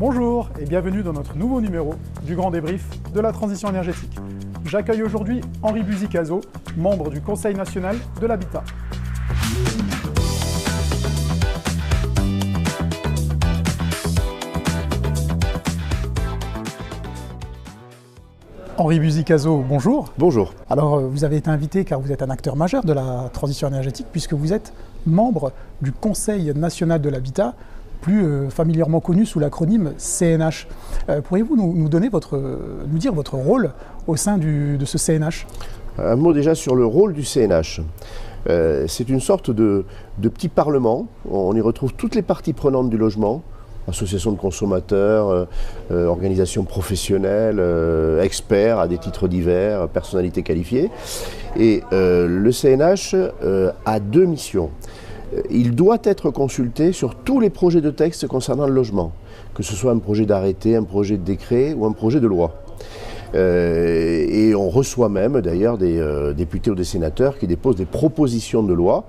Bonjour et bienvenue dans notre nouveau numéro du Grand Débrief de la transition énergétique. J'accueille aujourd'hui Henri Buzicazo, membre du Conseil national de l'habitat. Henri Buzicazo, bonjour. Bonjour. Alors, vous avez été invité car vous êtes un acteur majeur de la transition énergétique puisque vous êtes membre du Conseil national de l'habitat, plus familièrement connu sous l'acronyme CNH. Pourriez-vous nous dire votre rôle au sein de ce CNH? Un mot déjà sur le rôle du CNH. C'est une sorte de petit parlement. On y retrouve toutes les parties prenantes du logement, associations de consommateurs, organisations professionnelles, experts à des titres divers, personnalités qualifiées. Et le CNH a deux missions. Il doit être consulté sur tous les projets de texte concernant le logement, que ce soit un projet d'arrêté, un projet de décret ou un projet de loi. Et on reçoit même d'ailleurs des députés ou des sénateurs qui déposent des propositions de loi,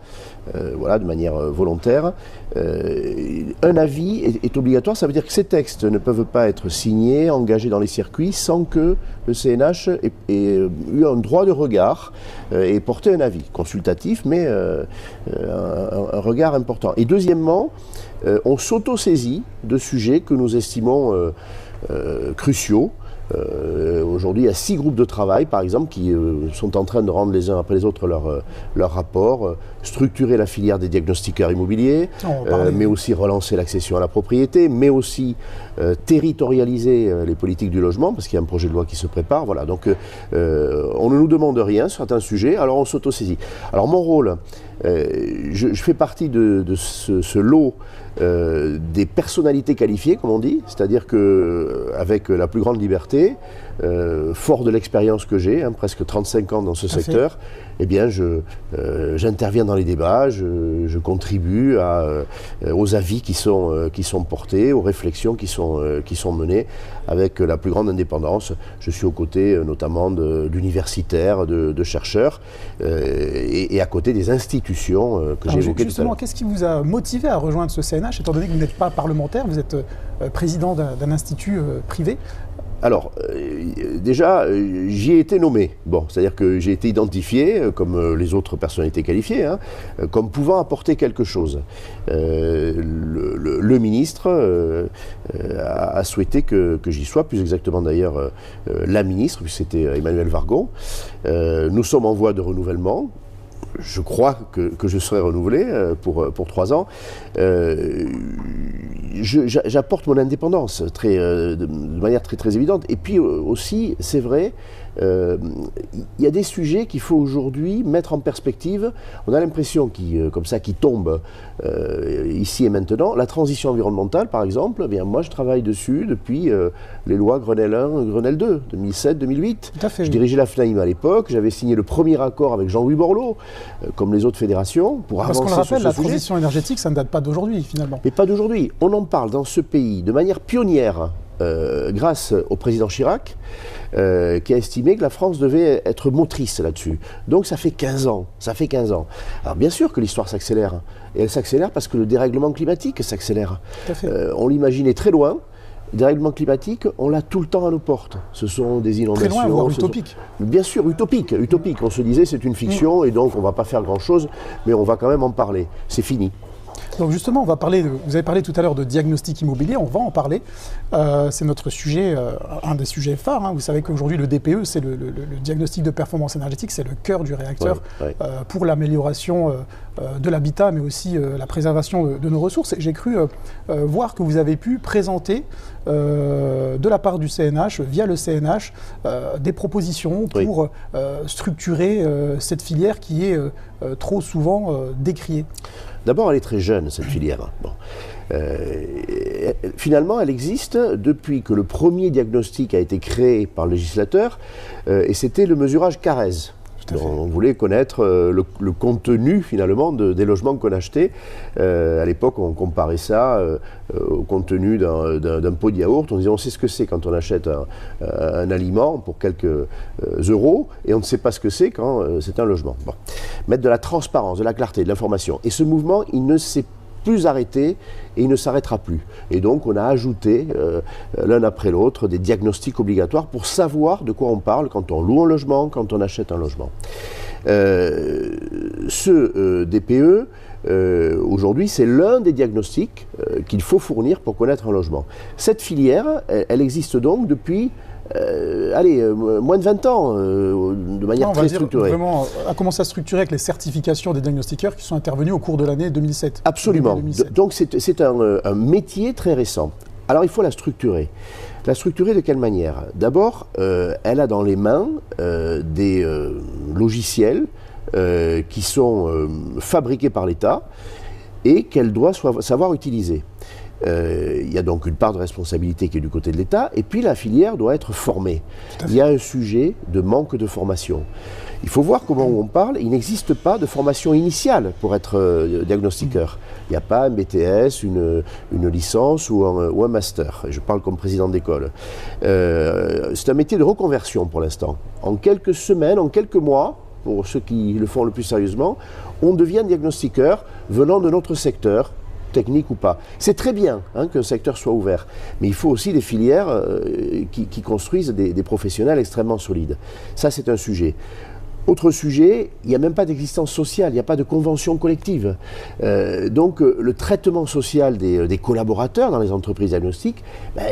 voilà, de manière volontaire. Un avis est obligatoire, ça veut dire que ces textes ne peuvent pas être signés, engagés dans les circuits sans que le CNH ait eu un droit de regard et porté un avis consultatif, mais un regard important. Et deuxièmement, on s'auto-saisit de sujets que nous estimons cruciaux. Aujourd'hui, il y a 6 groupes de travail, par exemple, qui sont en train de rendre les uns après les autres leur rapport, structurer la filière des diagnostiqueurs immobiliers, mais aussi relancer l'accession à la propriété, mais aussi territorialiser les politiques du logement, parce qu'il y a un projet de loi qui se prépare. Voilà. Donc, on ne nous demande rien sur certains sujets, alors on s'autosaisit. Alors, mon rôle, je fais partie de ce lot des personnalités qualifiées, comme on dit, c'est-à-dire qu'avec la plus grande liberté, fort de l'expérience que j'ai, presque 35 ans dans ce secteur, eh bien j'interviens dans les débats, je contribue aux avis qui sont portés, aux réflexions qui sont menées avec la plus grande indépendance. Je suis aux côtés notamment d'universitaires, de chercheurs et à côté des institutions que j'ai évoquées tout à l'heure. Justement, qu'est-ce qui vous a motivé à rejoindre ce CNH, étant donné que vous n'êtes pas parlementaire, vous êtes président d'un institut privé? Alors, déjà, j'y ai été nommé. Bon, c'est-à-dire que j'ai été identifié, comme les autres personnalités qualifiées, comme pouvant apporter quelque chose. Le ministre a souhaité que j'y sois, plus exactement d'ailleurs la ministre, puisque c'était Emmanuelle Wargon. Nous sommes en voie de renouvellement. Je crois que je serai renouvelé pour 3 ans. J'apporte mon indépendance de manière très, très évidente. Et puis aussi, c'est vrai, il y a des sujets qu'il faut aujourd'hui mettre en perspective. On a l'impression qu'ils tombent ici et maintenant. La transition environnementale, par exemple, eh bien, moi je travaille dessus depuis les lois Grenelle 1, Grenelle 2, 2007-2008. Tout à fait. Je dirigeais la FNAIM à l'époque, j'avais signé le premier accord avec Jean-Louis Borloo, comme les autres fédérations, pour avancer sur ce sujet. Parce qu'on le rappelle, la transition énergétique, ça ne date pas d'aujourd'hui, finalement. Mais pas d'aujourd'hui. On en parle dans ce pays de manière pionnière, grâce au président Chirac, qui a estimé que la France devait être motrice là-dessus. Donc ça fait 15 ans. Alors bien sûr que l'histoire s'accélère. Et elle s'accélère parce que le dérèglement climatique s'accélère. On l'imaginait très loin. Le dérèglement climatique, on l'a tout le temps à nos portes. Ce sont des inondations. Très loin, voire utopique. Bien sûr, utopique. On se disait c'est une fiction et donc on ne va pas faire grand-chose, mais on va quand même en parler. C'est fini. Donc justement, vous avez parlé tout à l'heure de diagnostic immobilier, on va en parler. C'est notre sujet, un des sujets phares. Vous savez qu'aujourd'hui, le DPE, c'est le diagnostic de performance énergétique, c'est le cœur du réacteur pour l'amélioration de l'habitat, mais aussi la préservation de nos ressources. Et j'ai cru voir que vous avez pu présenter de la part du CNH, via le CNH, des propositions pour structurer cette filière qui est trop souvent décriée. D'abord, elle est très jeune, cette filière. Bon. Finalement, elle existe depuis que le premier diagnostic a été créé par le législateur, et c'était le mesurage CARES. On voulait connaître le contenu finalement des logements qu'on achetait. À l'époque, on comparait ça au contenu d'un pot de yaourt. On disait on sait ce que c'est quand on achète un aliment pour quelques euros et on ne sait pas ce que c'est quand c'est un logement. Bon. Mettre de la transparence, de la clarté, de l'information. Et ce mouvement, il ne s'est plus arrêter et il ne s'arrêtera plus. Et donc on a ajouté l'un après l'autre des diagnostics obligatoires pour savoir de quoi on parle quand on loue un logement, quand on achète un logement. Ce DPE, aujourd'hui, c'est l'un des diagnostics qu'il faut fournir pour connaître un logement. Cette filière, elle existe donc depuis moins de 20 ans, de manière très structurée. Vraiment, a commencé à structurer avec les certifications des diagnostiqueurs qui sont intervenus au cours de l'année 2007. Absolument. 2007. Donc c'est un métier très récent. Alors il faut la structurer. La structurer de quelle manière? D'abord, elle a dans les mains des logiciels qui sont fabriqués par l'État et qu'elle doit savoir utiliser. Il y a donc une part de responsabilité qui est du côté de l'État, et puis la filière doit être formée. Il y a un sujet de manque de formation. Il faut voir comment on parle. Il n'existe pas de formation initiale pour être diagnostiqueur. Il n'y a pas un BTS, une licence ou un master. Je parle comme président d'école. C'est un métier de reconversion pour l'instant. En quelques semaines, en quelques mois, pour ceux qui le font le plus sérieusement, on devient diagnostiqueur venant de notre secteur, technique ou pas. C'est très bien qu'un secteur soit ouvert, mais il faut aussi des filières qui construisent des professionnels extrêmement solides. Ça, c'est un sujet. Autre sujet, il n'y a même pas d'existence sociale, il n'y a pas de convention collective. Donc le traitement social des collaborateurs dans les entreprises diagnostiques,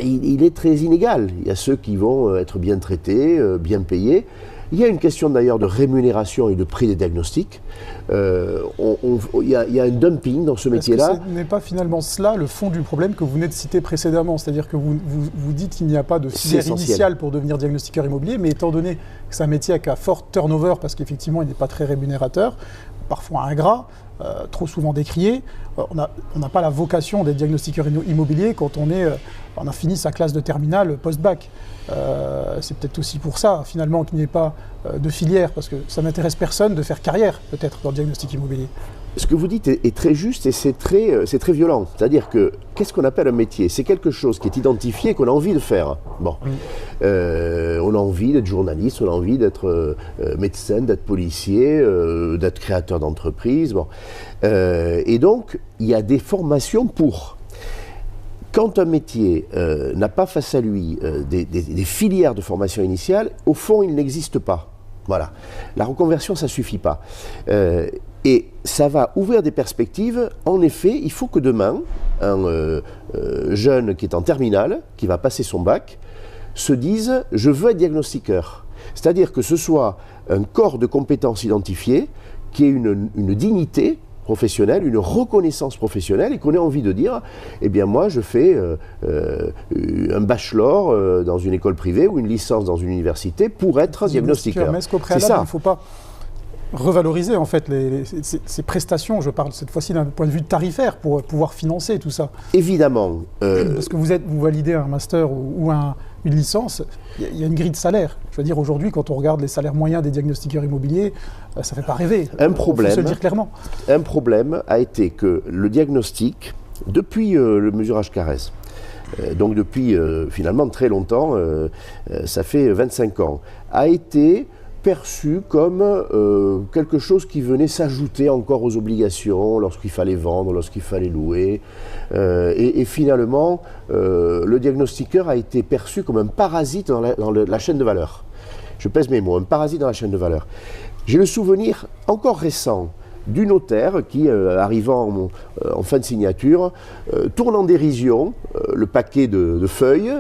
il est très inégal. Il y a ceux qui vont être bien traités, bien payés. Il y a une question d'ailleurs de rémunération et de prix des diagnostics. Il y a un dumping dans ce métier-là. Est-ce que ce n'est pas finalement cela le fond du problème que vous venez de citer précédemment? C'est-à-dire que vous dites qu'il n'y a pas de filière initiale pour devenir diagnostiqueur immobilier, mais étant donné que c'est un métier avec un fort turnover, parce qu'effectivement il n'est pas très rémunérateur, parfois ingrat, trop souvent décrié, on n'a pas la vocation d'être diagnostiqueur immobilier quand on a fini sa classe de terminale post-bac. C'est peut-être aussi pour ça, finalement, qu'il n'y ait pas de filière, parce que ça n'intéresse personne de faire carrière, peut-être, dans le diagnostic immobilier. Ce que vous dites est très juste et c'est très violent. C'est-à-dire que, qu'est-ce qu'on appelle un métier? C'est quelque chose qui est identifié, qu'on a envie de faire. Bon. On a envie d'être journaliste, on a envie d'être médecin, d'être policier, d'être créateur d'entreprise. Bon. Et donc, il y a des formations pour. Quand un métier n'a pas face à lui des filières de formation initiale, au fond, il n'existe pas. Voilà. La reconversion, ça ne suffit pas. Et ça va ouvrir des perspectives. En effet, il faut que demain, un jeune qui est en terminale, qui va passer son bac, se dise « je veux être diagnostiqueur ». C'est-à-dire que ce soit un corps de compétences identifié, qui ait une dignité professionnelle, une reconnaissance professionnelle, et qu'on ait envie de dire « eh bien moi je fais un bachelor dans une école privée ou une licence dans une université pour être diagnostiqueur ». Mais est-ce qu'au préalable, il ne faut pas revaloriser en fait ces prestations? Je parle cette fois-ci d'un point de vue tarifaire pour pouvoir financer tout ça. Évidemment. Parce que vous validez un master ou une licence, il y a une grille de salaire. Je veux dire, aujourd'hui, quand on regarde les salaires moyens des diagnostiqueurs immobiliers, ça ne fait pas rêver. Il faut se le dire clairement. Un problème a été que le diagnostic, depuis le mesurage CARES, donc depuis finalement très longtemps, ça fait 25 ans, a été perçu comme quelque chose qui venait s'ajouter encore aux obligations lorsqu'il fallait vendre, lorsqu'il fallait louer. Et finalement, le diagnostiqueur a été perçu comme un parasite dans la chaîne de valeur. Je pèse mes mots, un parasite dans la chaîne de valeur. J'ai le souvenir encore récent du notaire qui, arrivant en fin de signature, tourne en dérision le paquet de feuilles.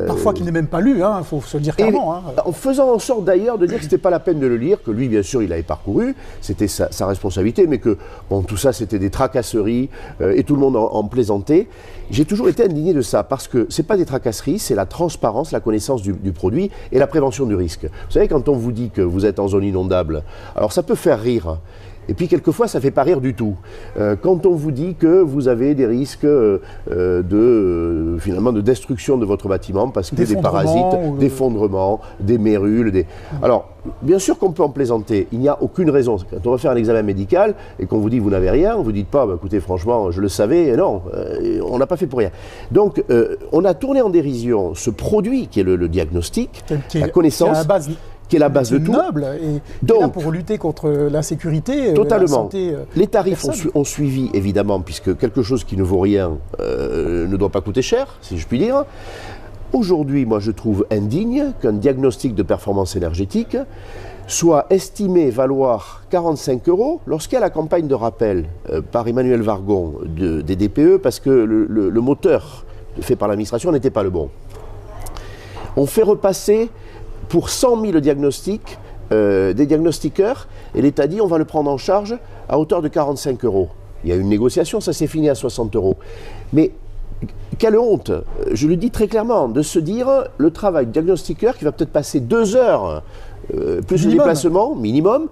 Parfois qu'il n'est même pas lu, il faut se le dire clairement. En faisant en sorte d'ailleurs de dire que ce n'était pas la peine de le lire, que lui, bien sûr, il avait parcouru, c'était sa responsabilité, mais que bon, tout ça, c'était des tracasseries et tout le monde en plaisantait. J'ai toujours été indigné de ça, parce que ce n'est pas des tracasseries, c'est la transparence, la connaissance du produit et la prévention du risque. Vous savez, quand on vous dit que vous êtes en zone inondable, alors ça peut faire rire. Et puis quelquefois, ça ne fait pas rire du tout. Quand on vous dit que vous avez des risques finalement de destruction de votre bâtiment parce que des parasites, d'effondrement, des mérules. Alors, bien sûr qu'on peut en plaisanter. Il n'y a aucune raison. Quand on va faire un examen médical et qu'on vous dit que vous n'avez rien, vous ne dites pas, écoutez, franchement, je le savais. Et non, on n'a pas fait pour rien. Donc, on a tourné en dérision ce produit qui est le diagnostic, la connaissance. qui est la base de tout. Noble et qui est là pour lutter contre l'insécurité, la santé. Les tarifs ont suivi, évidemment, puisque quelque chose qui ne vaut rien ne doit pas coûter cher, si je puis dire. Aujourd'hui, moi, je trouve indigne qu'un diagnostic de performance énergétique soit estimé valoir 45 € lorsqu'il y a la campagne de rappel par Emmanuel Vargon des DPE, parce que le moteur fait par l'administration n'était pas le bon. On fait repasser pour 100 000 diagnostics des diagnostiqueurs, et l'État dit on va le prendre en charge à hauteur de 45 €. Il y a eu une négociation, ça s'est fini à 60 €. Mais quelle honte, je le dis très clairement, de se dire le travail de diagnostiqueur qui va peut-être passer 2 heures plus le déplacement minimum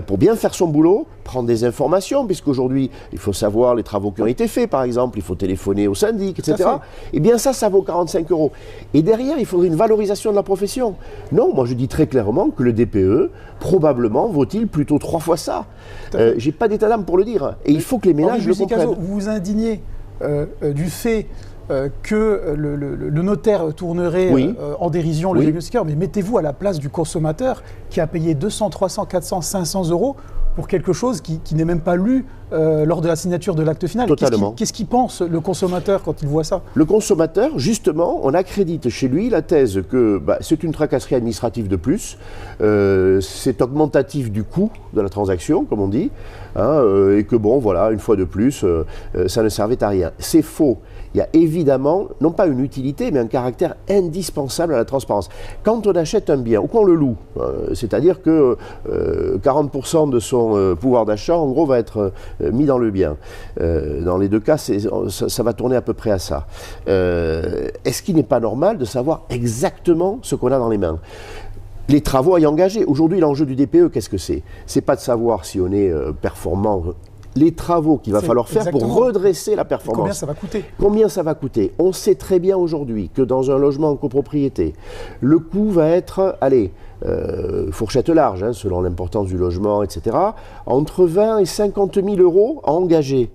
pour bien faire son boulot, prendre des informations, puisqu'aujourd'hui il faut savoir les travaux qui ont été faits par exemple, il faut téléphoner au syndic, etc. Et bien ça vaut 45 €. Et derrière il faudrait une valorisation de la profession. Non, moi je dis très clairement que le DPE probablement vaut-il plutôt 3 fois ça. J'ai pas d'état d'âme pour le dire. Et il faut que les ménages le comprennent. Vous vous indignez du fait que le notaire tournerait en dérision le diagnostiqueur, mais mettez-vous à la place du consommateur qui a payé 200, 300, 400, 500 € pour quelque chose qui n'est même pas lu lors de la signature de l'acte final. Totalement. Qu'est-ce qu'il pense le consommateur quand il voit ça? Le consommateur, justement, on accrédite chez lui la thèse que c'est une tracasserie administrative de plus, c'est augmentatif du coût de la transaction, comme on dit, hein, et que bon, voilà, une fois de plus, ça ne servait à rien. C'est faux. Il y a évidemment, non pas une utilité, mais un caractère indispensable à la transparence. Quand on achète un bien, ou qu'on le loue, c'est-à-dire que 40% de son pouvoir d'achat, en gros, va être mis dans le bien. Dans les deux cas, ça va tourner à peu près à ça. Est-ce qu'il n'est pas normal de savoir exactement ce qu'on a dans les mains ? Les travaux à y engager. Aujourd'hui, l'enjeu du DPE, qu'est-ce que c'est ? C'est pas de savoir si on est performant. Les travaux qu'il va falloir faire pour redresser la performance. Combien ça va coûter ? Combien ça va coûter ? On sait très bien aujourd'hui que dans un logement en copropriété, le coût va être, fourchette large, hein, selon l'importance du logement, etc., entre 20 et 50 000 € à engager.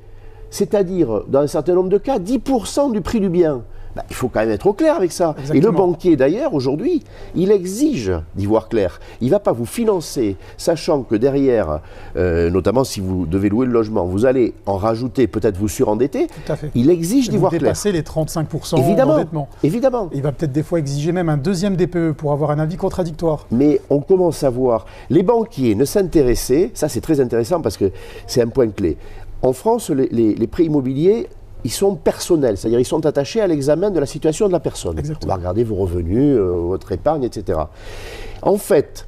C'est-à-dire, dans un certain nombre de cas, 10% du prix du bien. Il faut quand même être au clair avec ça. Exactement. Et le banquier, d'ailleurs, aujourd'hui, il exige d'y voir clair. Il ne va pas vous financer, sachant que derrière, notamment si vous devez louer le logement, vous allez en rajouter, peut-être vous surendetter. Tout à fait. Il exige d'y voir clair. Dépasser les 35% d'endettement. Évidemment. Il va peut-être des fois exiger même un deuxième DPE pour avoir un avis contradictoire. Mais on commence à voir. Les banquiers ne s'intéressaient, ça c'est très intéressant parce que c'est un point clé. En France, les prêts immobiliers, ils sont personnels, c'est-à-dire ils sont attachés à l'examen de la situation de la personne. Exactement. On va regarder vos revenus, votre épargne, etc. En fait,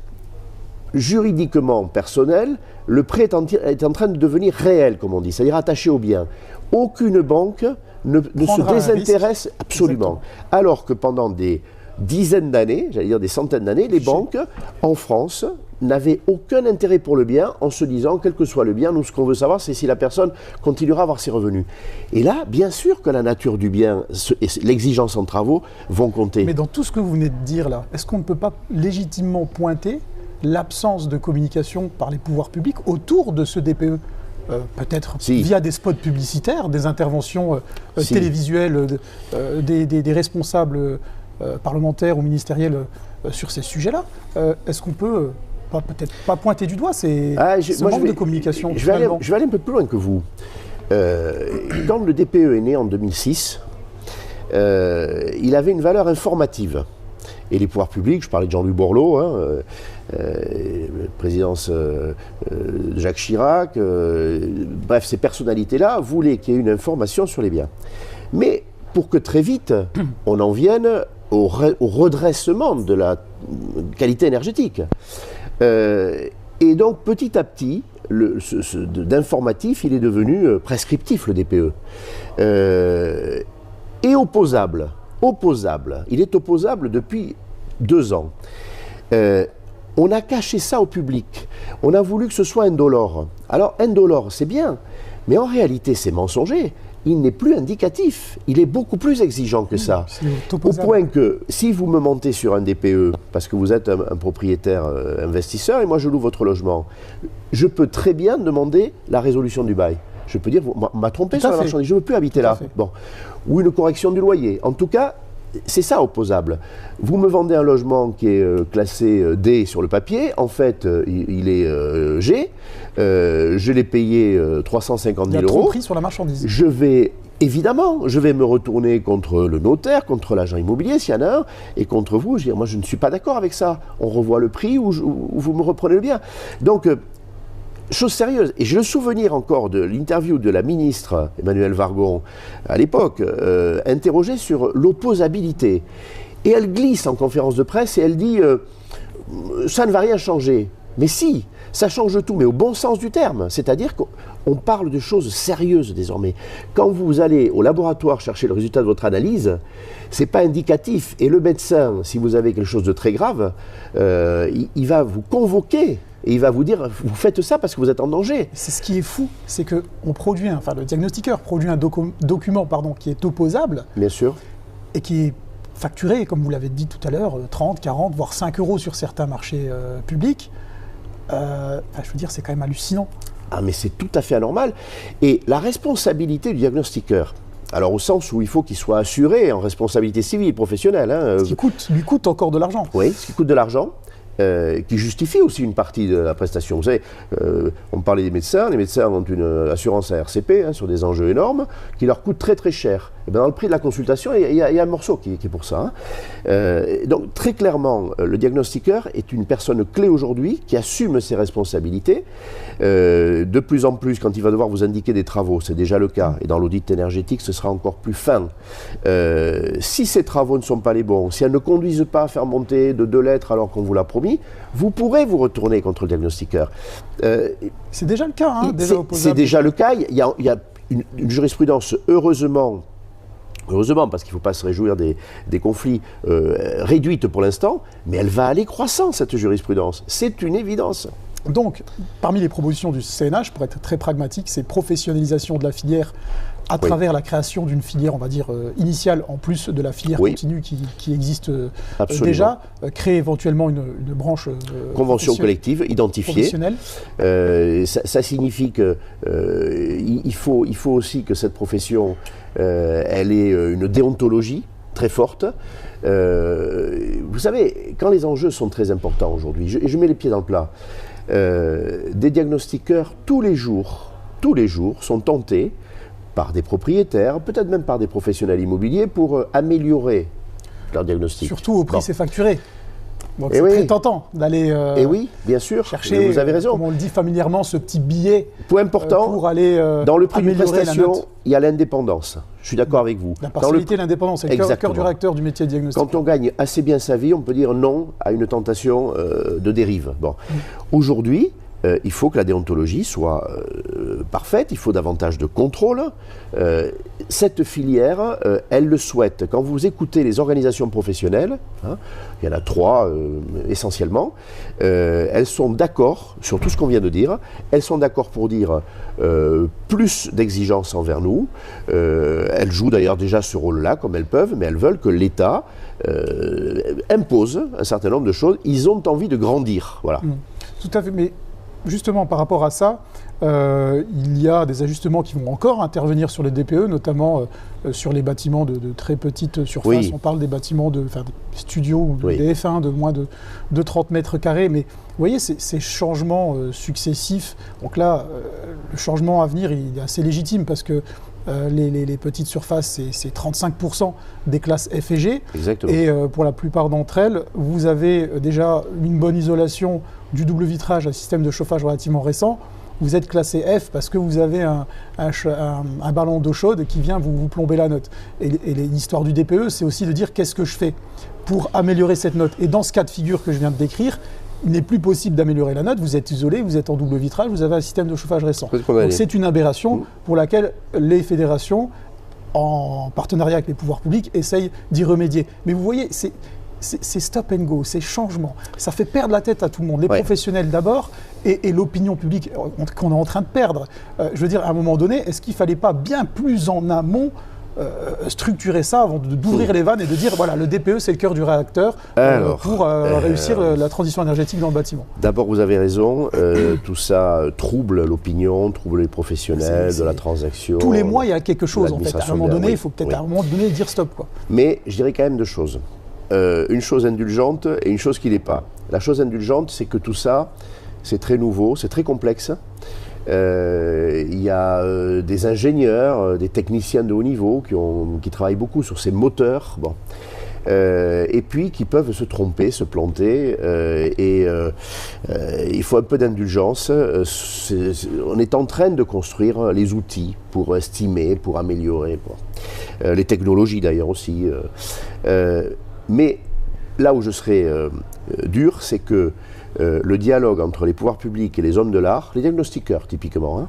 juridiquement personnel, le prêt est en train de devenir réel, comme on dit, c'est-à-dire attaché au bien. Aucune banque ne se désintéresse absolument. Exactement. Alors que pendant des dizaines d'années, j'allais dire des centaines d'années, les banques en France n'avaient aucun intérêt pour le bien en se disant, quel que soit le bien, nous ce qu'on veut savoir c'est si la personne continuera à avoir ses revenus. Et là, bien sûr que la nature du bien et l'exigence en travaux vont compter. Mais dans tout ce que vous venez de dire là, est-ce qu'on ne peut pas légitimement pointer l'absence de communication par les pouvoirs publics autour de ce DPE ? Peut-être via des spots publicitaires, des interventions télévisuelles des responsables parlementaires ou ministériels sur ces sujets-là. Est-ce qu'on peut peut-être pas pointer du doigt ce manque de communication? Je vais aller un peu plus loin que vous. Quand le DPE est né en 2006, il avait une valeur informative. Et les pouvoirs publics, je parlais de Jean-Louis Borloo, présidence de Jacques Chirac, bref, ces personnalités-là voulaient qu'il y ait une information sur les biens. Mais pour que très vite, on en vienne au redressement de la qualité énergétique. Et donc, petit à petit, d'informatif, il est devenu prescriptif, le DPE. Et opposable. Il est opposable depuis 2 ans. On a caché ça au public. On a voulu que ce soit indolore. Alors, indolore, c'est bien, mais en réalité, c'est mensonger. Il n'est plus indicatif, il est beaucoup plus exigeant que ça. Au point que, si vous me montez sur un DPE, parce que vous êtes un propriétaire investisseur, et moi je loue votre logement, je peux très bien demander la résolution du bail. Je peux dire, on m'a trompé sur la marchandise, je ne veux plus habiter là. Bon. Ou une correction du loyer. En tout cas, c'est ça opposable. Vous me vendez un logement qui est classé D sur le papier, en fait il est G, je l'ai payé 350 000 euros. Il y a trop prix sur la marchandise. Évidemment, je vais me retourner contre le notaire, contre l'agent immobilier s'il y en a un, et contre vous. Je veux dire, moi je ne suis pas d'accord avec ça. On revoit le prix ou vous me reprenez le bien. Donc, chose sérieuse, et j'ai le souvenir encore de l'interview de la ministre Emmanuelle Wargon à l'époque, interrogée sur l'opposabilité. Et elle glisse en conférence de presse et elle dit ça ne va rien changer. Mais si, ça change tout, mais au bon sens du terme. C'est-à-dire qu'on parle de choses sérieuses désormais. Quand vous allez au laboratoire chercher le résultat de votre analyse, ce n'est pas indicatif. Et le médecin, si vous avez quelque chose de très grave, il va vous convoquer. Et il va vous dire, vous faites ça parce que vous êtes en danger. C'est ce qui est fou, c'est que le diagnostiqueur produit un document qui est opposable. Bien sûr. Et qui est facturé, comme vous l'avez dit tout à l'heure, 30, 40, voire 5 euros sur certains marchés publics. Je veux dire, c'est quand même hallucinant. Ah, mais c'est tout à fait anormal. Et la responsabilité du diagnostiqueur, alors au sens où il faut qu'il soit assuré en responsabilité civile, professionnelle. Ce qui lui coûte encore de l'argent. Oui, ce qui coûte de l'argent. Qui justifie aussi une partie de la prestation. Vous savez, on parlait des médecins. Les médecins ont une assurance à RCP sur des enjeux énormes qui leur coûte très très cher. Et bien dans le prix de la consultation, il y a un morceau qui est pour ça. Donc très clairement, le diagnostiqueur est une personne clé aujourd'hui qui assume ses responsabilités. De plus en plus, quand il va devoir vous indiquer des travaux, c'est déjà le cas, et dans l'audit énergétique, ce sera encore plus fin. Si ces travaux ne sont pas les bons, si elles ne conduisent pas à faire monter de 2 lettres alors qu'on vous l'a promis, vous pourrez vous retourner contre le diagnostiqueur. C'est déjà le cas, c'est déjà le cas. Il y a une jurisprudence, heureusement, parce qu'il ne faut pas se réjouir des conflits, réduite pour l'instant, mais elle va aller croissant, cette jurisprudence. C'est une évidence. Donc, parmi les propositions du CNH, pour être très pragmatique, c'est professionnalisation de la filière à travers la création d'une filière, on va dire, initiale, en plus de la filière continue qui existe déjà, créer éventuellement une branche convention collective, identifiée. Ça signifie qu'il faut aussi que cette profession, elle ait une déontologie très forte. Vous savez, quand les enjeux sont très importants aujourd'hui, je mets les pieds dans le plat, des diagnostiqueurs tous les jours sont tentés par des propriétaires, peut-être même par des professionnels immobiliers pour améliorer leur diagnostic. Surtout au prix c'est facturé. Donc c'est très tentant d'aller oui, bien sûr, chercher, vous avez raison. Comme on le dit familièrement, ce petit billet point important, pour aller dans le prix de prestation, il y a l'indépendance. Je suis d'accord avec vous. La partialité, l'indépendance, c'est le cœur du réacteur du métier de diagnostic. Quand on gagne assez bien sa vie, on peut dire non à une tentation de dérive. Bon. Aujourd'hui, il faut que la déontologie soit parfaite, il faut davantage de contrôle. Cette filière, elle le souhaite. Quand vous écoutez les organisations professionnelles, il y en a 3 essentiellement, elles sont d'accord sur tout ce qu'on vient de dire. Elles sont d'accord pour dire plus d'exigences envers nous. Elles jouent d'ailleurs déjà ce rôle-là comme elles peuvent, mais elles veulent que l'État impose un certain nombre de choses. Ils ont envie de grandir. Voilà. Tout à fait, mais justement, par rapport à ça, il y a des ajustements qui vont encore intervenir sur les DPE, notamment sur les bâtiments de très petite surface. Oui. On parle des bâtiments des studios ou des F1 de moins de 30 mètres carrés. Mais vous voyez, ces changements successifs, donc là, le changement à venir il est assez légitime parce que les petites surfaces, c'est 35% des classes F et G. Exactement. Et pour la plupart d'entre elles, vous avez déjà une bonne isolation, du double vitrage, un système de chauffage relativement récent. Vous êtes classé F parce que vous avez un ballon d'eau chaude qui vient vous plomber la note. Et l'histoire du DPE, c'est aussi de dire qu'est-ce que je fais pour améliorer cette note. Et dans ce cas de figure que je viens de décrire, il n'est plus possible d'améliorer la note, vous êtes isolé, vous êtes en double vitrage, vous avez un système de chauffage récent. Donc c'est une aberration pour laquelle les fédérations, en partenariat avec les pouvoirs publics, essayent d'y remédier. Mais vous voyez, c'est stop and go, c'est changement. Ça fait perdre la tête à tout le monde, les professionnels d'abord et l'opinion publique qu'on est en train de perdre. Je veux dire, à un moment donné, est-ce qu'il ne fallait pas bien plus en amont structurer ça avant d'ouvrir les vannes et de dire voilà, le DPE c'est le cœur du réacteur pour réussir la transition énergétique dans le bâtiment. D'abord vous avez raison, tout ça trouble l'opinion, trouble les professionnels de la transaction. Tous les mois il y a quelque chose en fait. À un moment donné, il faut peut-être à un moment donné dire stop quoi. Mais je dirais quand même deux choses. Une chose indulgente et une chose qui n'est pas. La chose indulgente, c'est que tout ça, c'est très nouveau, c'est très complexe. Il y a des ingénieurs, des techniciens de haut niveau qui travaillent beaucoup sur ces moteurs. Bon. Et puis qui peuvent se tromper, se planter, il faut un peu d'indulgence. On est en train de construire les outils pour estimer, pour améliorer, les technologies d'ailleurs aussi. Mais là où je serais dur, c'est que le dialogue entre les pouvoirs publics et les hommes de l'art, les diagnostiqueurs typiquement, hein,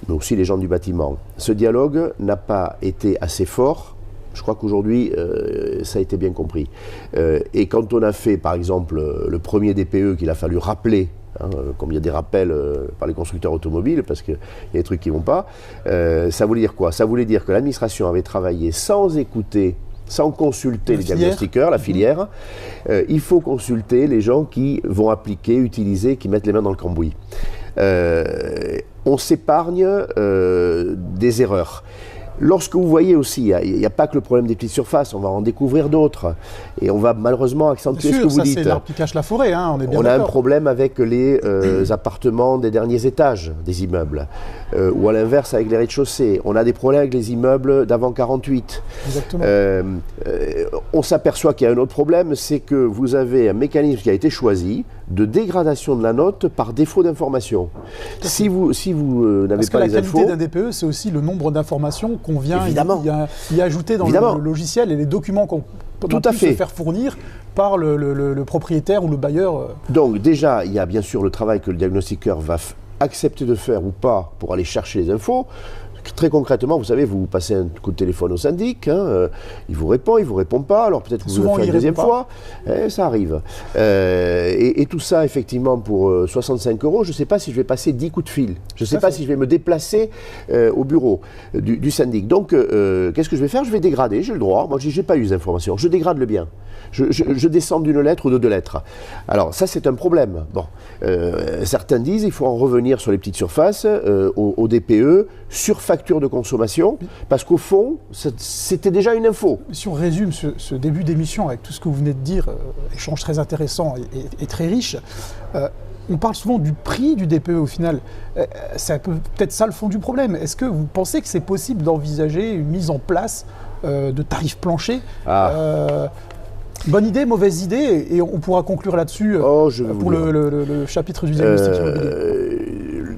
mais aussi les gens du bâtiment, ce dialogue n'a pas été assez fort. Je crois qu'aujourd'hui, ça a été bien compris. Et quand on a fait, par exemple, le premier DPE qu'il a fallu rappeler, hein, comme il y a des rappels par les constructeurs automobiles, parce qu'il y a des trucs qui ne vont pas, ça voulait dire quoi? Ça voulait dire que l'administration avait travaillé sans écouter, sans consulter les diagnostiqueurs, la filière. Il faut consulter les gens qui vont appliquer, utiliser, qui mettent les mains dans le cambouis. On s'épargne des erreurs. Lorsque vous voyez aussi, il n'y a pas que le problème des petites surfaces, on va en découvrir d'autres. Et on va malheureusement accentuer ce que vous dites. C'est l'arbre qui cache la forêt, hein, on est bien d'accord. On a un d'accord. problème avec les appartements des derniers étages des immeubles. Ou à l'inverse avec les rez-de-chaussée. On a des problèmes avec les immeubles d'avant 48. Exactement. On s'aperçoit qu'il y a un autre problème, c'est que vous avez un mécanisme qui a été choisi de dégradation de la note par défaut d'information. Si vous n'avez pas les infos... Parce que la qualité d'un DPE, c'est aussi le nombre d'informations qu'on vient y ajouter dans le logiciel et les documents qu'on peut se faire fournir par le propriétaire ou le bailleur. Donc déjà, il y a bien sûr le travail que le diagnostiqueur va accepter de faire ou pas pour aller chercher les infos. Très concrètement, vous savez, vous passez un coup de téléphone au syndic, hein, il vous répond pas, alors peut-être que vous le faites une deuxième fois, ça arrive. Et tout ça, effectivement, pour 65 €, je ne sais pas si je vais passer 10 coups de fil, je ne sais pas si je vais me déplacer au bureau du syndic. Donc, qu'est-ce que je vais faire? Je vais dégrader, j'ai le droit, moi je n'ai pas eu les informations, je dégrade le bien. Je descends d'une lettre ou de deux lettres. Alors ça, c'est un problème. Bon, certains disent qu'il faut en revenir sur les petites surfaces, au DPE, sur facture de consommation, parce qu'au fond, c'était déjà une info. Si on résume ce début d'émission avec tout ce que vous venez de dire, échange très intéressant et très riche, on parle souvent du prix du DPE au final. C'est peut-être ça le fond du problème. Est-ce que vous pensez que c'est possible d'envisager une mise en place de tarifs planchers? Bonne idée, mauvaise idée, et on pourra conclure là-dessus pour le chapitre du diagnostic immobilier.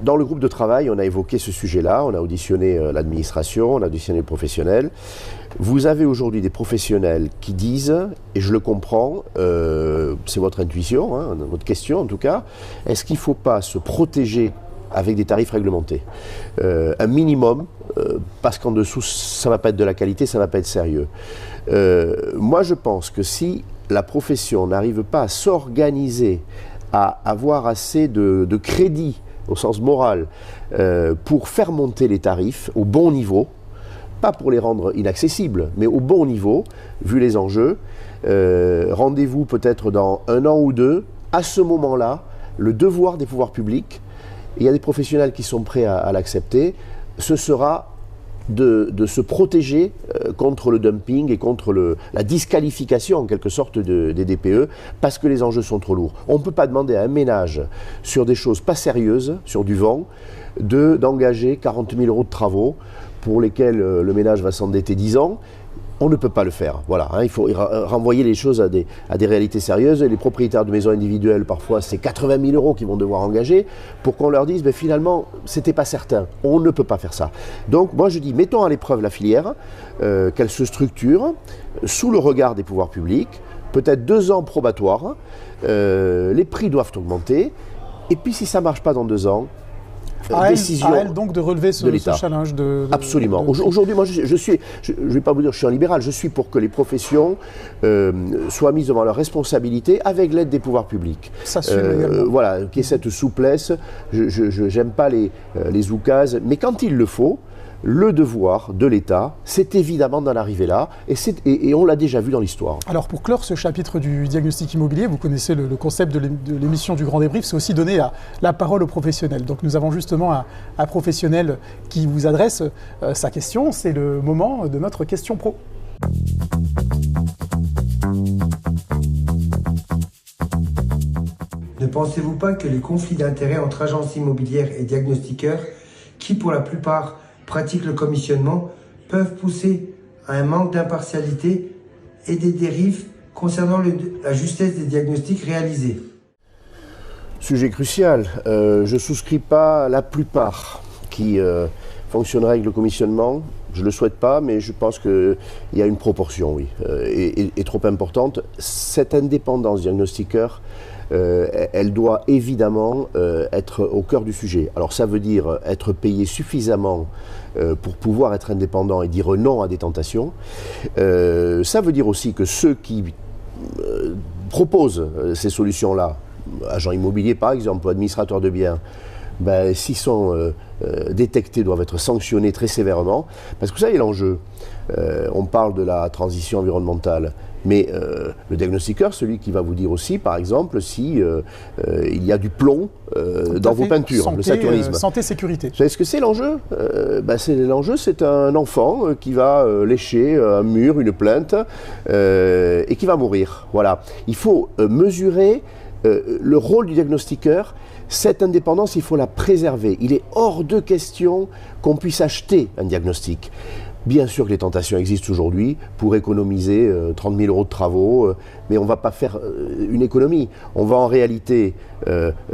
Dans le groupe de travail, on a évoqué ce sujet-là, on a auditionné l'administration, on a auditionné les professionnels. Vous avez aujourd'hui des professionnels qui disent, et je le comprends, c'est votre intuition, hein, votre question en tout cas, est-ce qu'il ne faut pas se protéger avec des tarifs réglementés? Un minimum, parce qu'en dessous, ça ne va pas être de la qualité, ça ne va pas être sérieux. Moi, je pense que si la profession n'arrive pas à s'organiser, à avoir assez de crédit, au sens moral, pour faire monter les tarifs au bon niveau, pas pour les rendre inaccessibles, mais au bon niveau, vu les enjeux, rendez-vous peut-être dans 1 an ou 2, à ce moment-là, le devoir des pouvoirs publics, il y a des professionnels qui sont prêts à l'accepter, ce sera de se protéger contre le dumping et contre la disqualification en quelque sorte des DPE, parce que les enjeux sont trop lourds. On ne peut pas demander à un ménage sur des choses pas sérieuses, sur du vent, d'engager 40 000 € de travaux pour lesquels le ménage va s'endetter 10 ans. On ne peut pas le faire. Voilà, hein, il faut renvoyer les choses à des réalités sérieuses. Et les propriétaires de maisons individuelles, parfois, c'est 80 000 € qu'ils vont devoir engager pour qu'on leur dise, ben, finalement, c'était pas certain. On ne peut pas faire ça. Donc, moi, je dis, mettons à l'épreuve la filière, qu'elle se structure sous le regard des pouvoirs publics, peut-être 2 ans probatoires. Les prix doivent augmenter. Et puis, si ça ne marche pas dans 2 ans, à elle donc de relever ce challenge Absolument. Aujourd'hui, moi, je ne vais pas vous dire que je suis un libéral, je suis pour que les professions soient mises devant leurs responsabilités avec l'aide des pouvoirs publics. Voilà, qu'il y ait cette souplesse. Je n'aime pas les oukases, mais quand il le faut, le devoir de l'État, c'est évidemment d'en arriver là, et on l'a déjà vu dans l'histoire. Alors pour clore ce chapitre du diagnostic immobilier, vous connaissez le concept de l'émission du Grand Débrief, c'est aussi donner la parole aux professionnels. Donc nous avons justement un professionnel qui vous adresse sa question, c'est le moment de notre question pro. pensez-vous pas que les conflits d'intérêts entre agences immobilières et diagnostiqueurs, qui pour la plupart pratiquent le commissionnement, peuvent pousser à un manque d'impartialité et des dérives concernant la justesse des diagnostics réalisés? Sujet crucial. Je ne souscris pas à la plupart qui fonctionneraient avec le commissionnement. Je ne le souhaite pas, mais je pense qu'il y a une proportion, oui, et trop importante. Cette indépendance diagnostiqueur, elle doit évidemment être au cœur du sujet. Alors ça veut dire être payé suffisamment pour pouvoir être indépendant et dire non à des tentations. Ça veut dire aussi que ceux qui proposent ces solutions-là, agents immobiliers par exemple, ou administrateurs de biens, ben, s'ils sont détectés, doivent être sanctionnés très sévèrement. Parce que ça y est l'enjeu. On parle de la transition environnementale, mais le diagnostiqueur, celui qui va vous dire aussi, par exemple, si il y a du plomb dans vos peintures, le saturnisme. Santé, sécurité. Vous savez ce que c'est l'enjeu? L'enjeu, c'est un enfant qui va lécher un mur, une plainte, et qui va mourir. Voilà. Il faut mesurer le rôle du diagnostiqueur. Cette indépendance, il faut la préserver. Il est hors de question qu'on puisse acheter un diagnostic. Bien sûr que les tentations existent aujourd'hui pour économiser 30 000 € de travaux, mais on ne va pas faire une économie. On va en réalité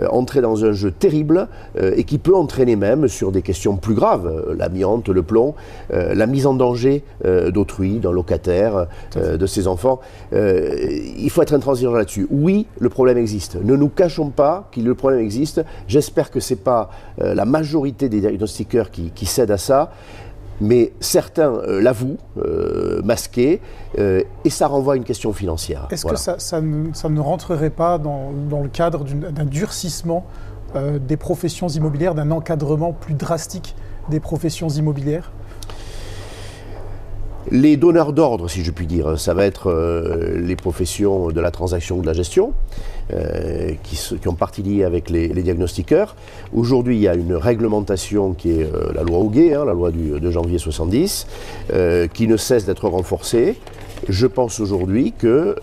entrer dans un jeu terrible et qui peut entraîner même sur des questions plus graves, l'amiante, le plomb, la mise en danger d'autrui, d'un locataire, de ses enfants. Il faut être intransigeant là-dessus. Oui, le problème existe. Ne nous cachons pas que le problème existe. J'espère que ce n'est pas la majorité des diagnostiqueurs qui cèdent à ça. Mais certains l'avouent, masqués, et ça renvoie à une question financière. Est-ce que ça ne rentrerait pas dans le cadre d'un durcissement des professions immobilières, d'un encadrement plus drastique des professions immobilières? Les donneurs d'ordre, si je puis dire, ça va être les professions de la transaction ou de la gestion, qui ont partie liée avec les diagnostiqueurs. Aujourd'hui, il y a une réglementation qui est la loi Hoguet, la loi de janvier 70, qui ne cesse d'être renforcée. Je pense aujourd'hui que,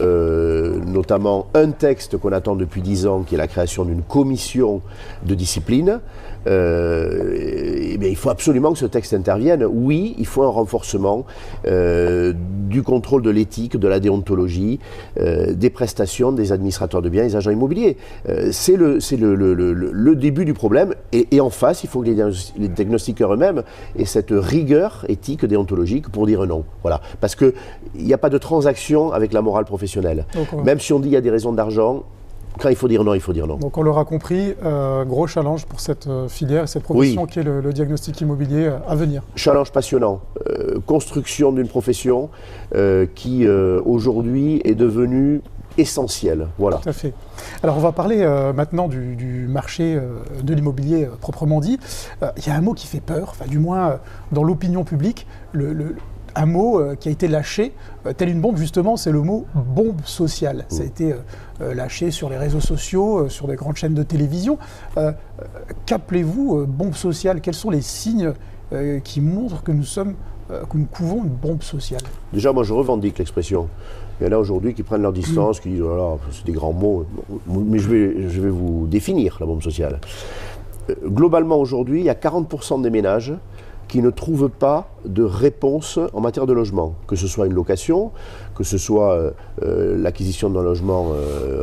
notamment, un texte qu'on attend depuis 10 ans, qui est la création d'une commission de discipline, il faut absolument que ce texte intervienne. Oui, il faut un renforcement du contrôle de l'éthique, de la déontologie, des prestations des administrateurs de biens et des agents immobiliers. C'est le début du problème. Et en face, il faut que les diagnostiqueurs eux-mêmes aient cette rigueur éthique, déontologique pour dire non. Voilà. Parce qu'il n'y a pas de transaction avec la morale professionnelle. Donc, même si on dit qu'il y a des raisons d'argent, quand il faut dire non, il faut dire non. Donc on l'aura compris, gros challenge pour cette filière, cette profession qui est le diagnostic immobilier à venir. Challenge passionnant, construction d'une profession qui aujourd'hui est devenue essentielle. Voilà. Tout à fait. Alors on va parler maintenant du marché de l'immobilier proprement dit. Il y a un mot qui fait peur, enfin du moins dans l'opinion publique, un mot qui a été lâché, tel une bombe justement, c'est le mot bombe sociale. Ça a été lâché sur les réseaux sociaux, sur des grandes chaînes de télévision. Qu'appelez-vous bombe sociale? Quels sont les signes qui montrent que nous couvons une bombe sociale? Déjà, moi je revendique l'expression. Il y en a aujourd'hui qui prennent leur distance, qui disent oh là, c'est des grands mots, mais je vais vous définir la bombe sociale. Globalement aujourd'hui, il y a 40% des ménages qui ne trouvent pas de réponse en matière de logement, que ce soit une location, que ce soit l'acquisition d'un logement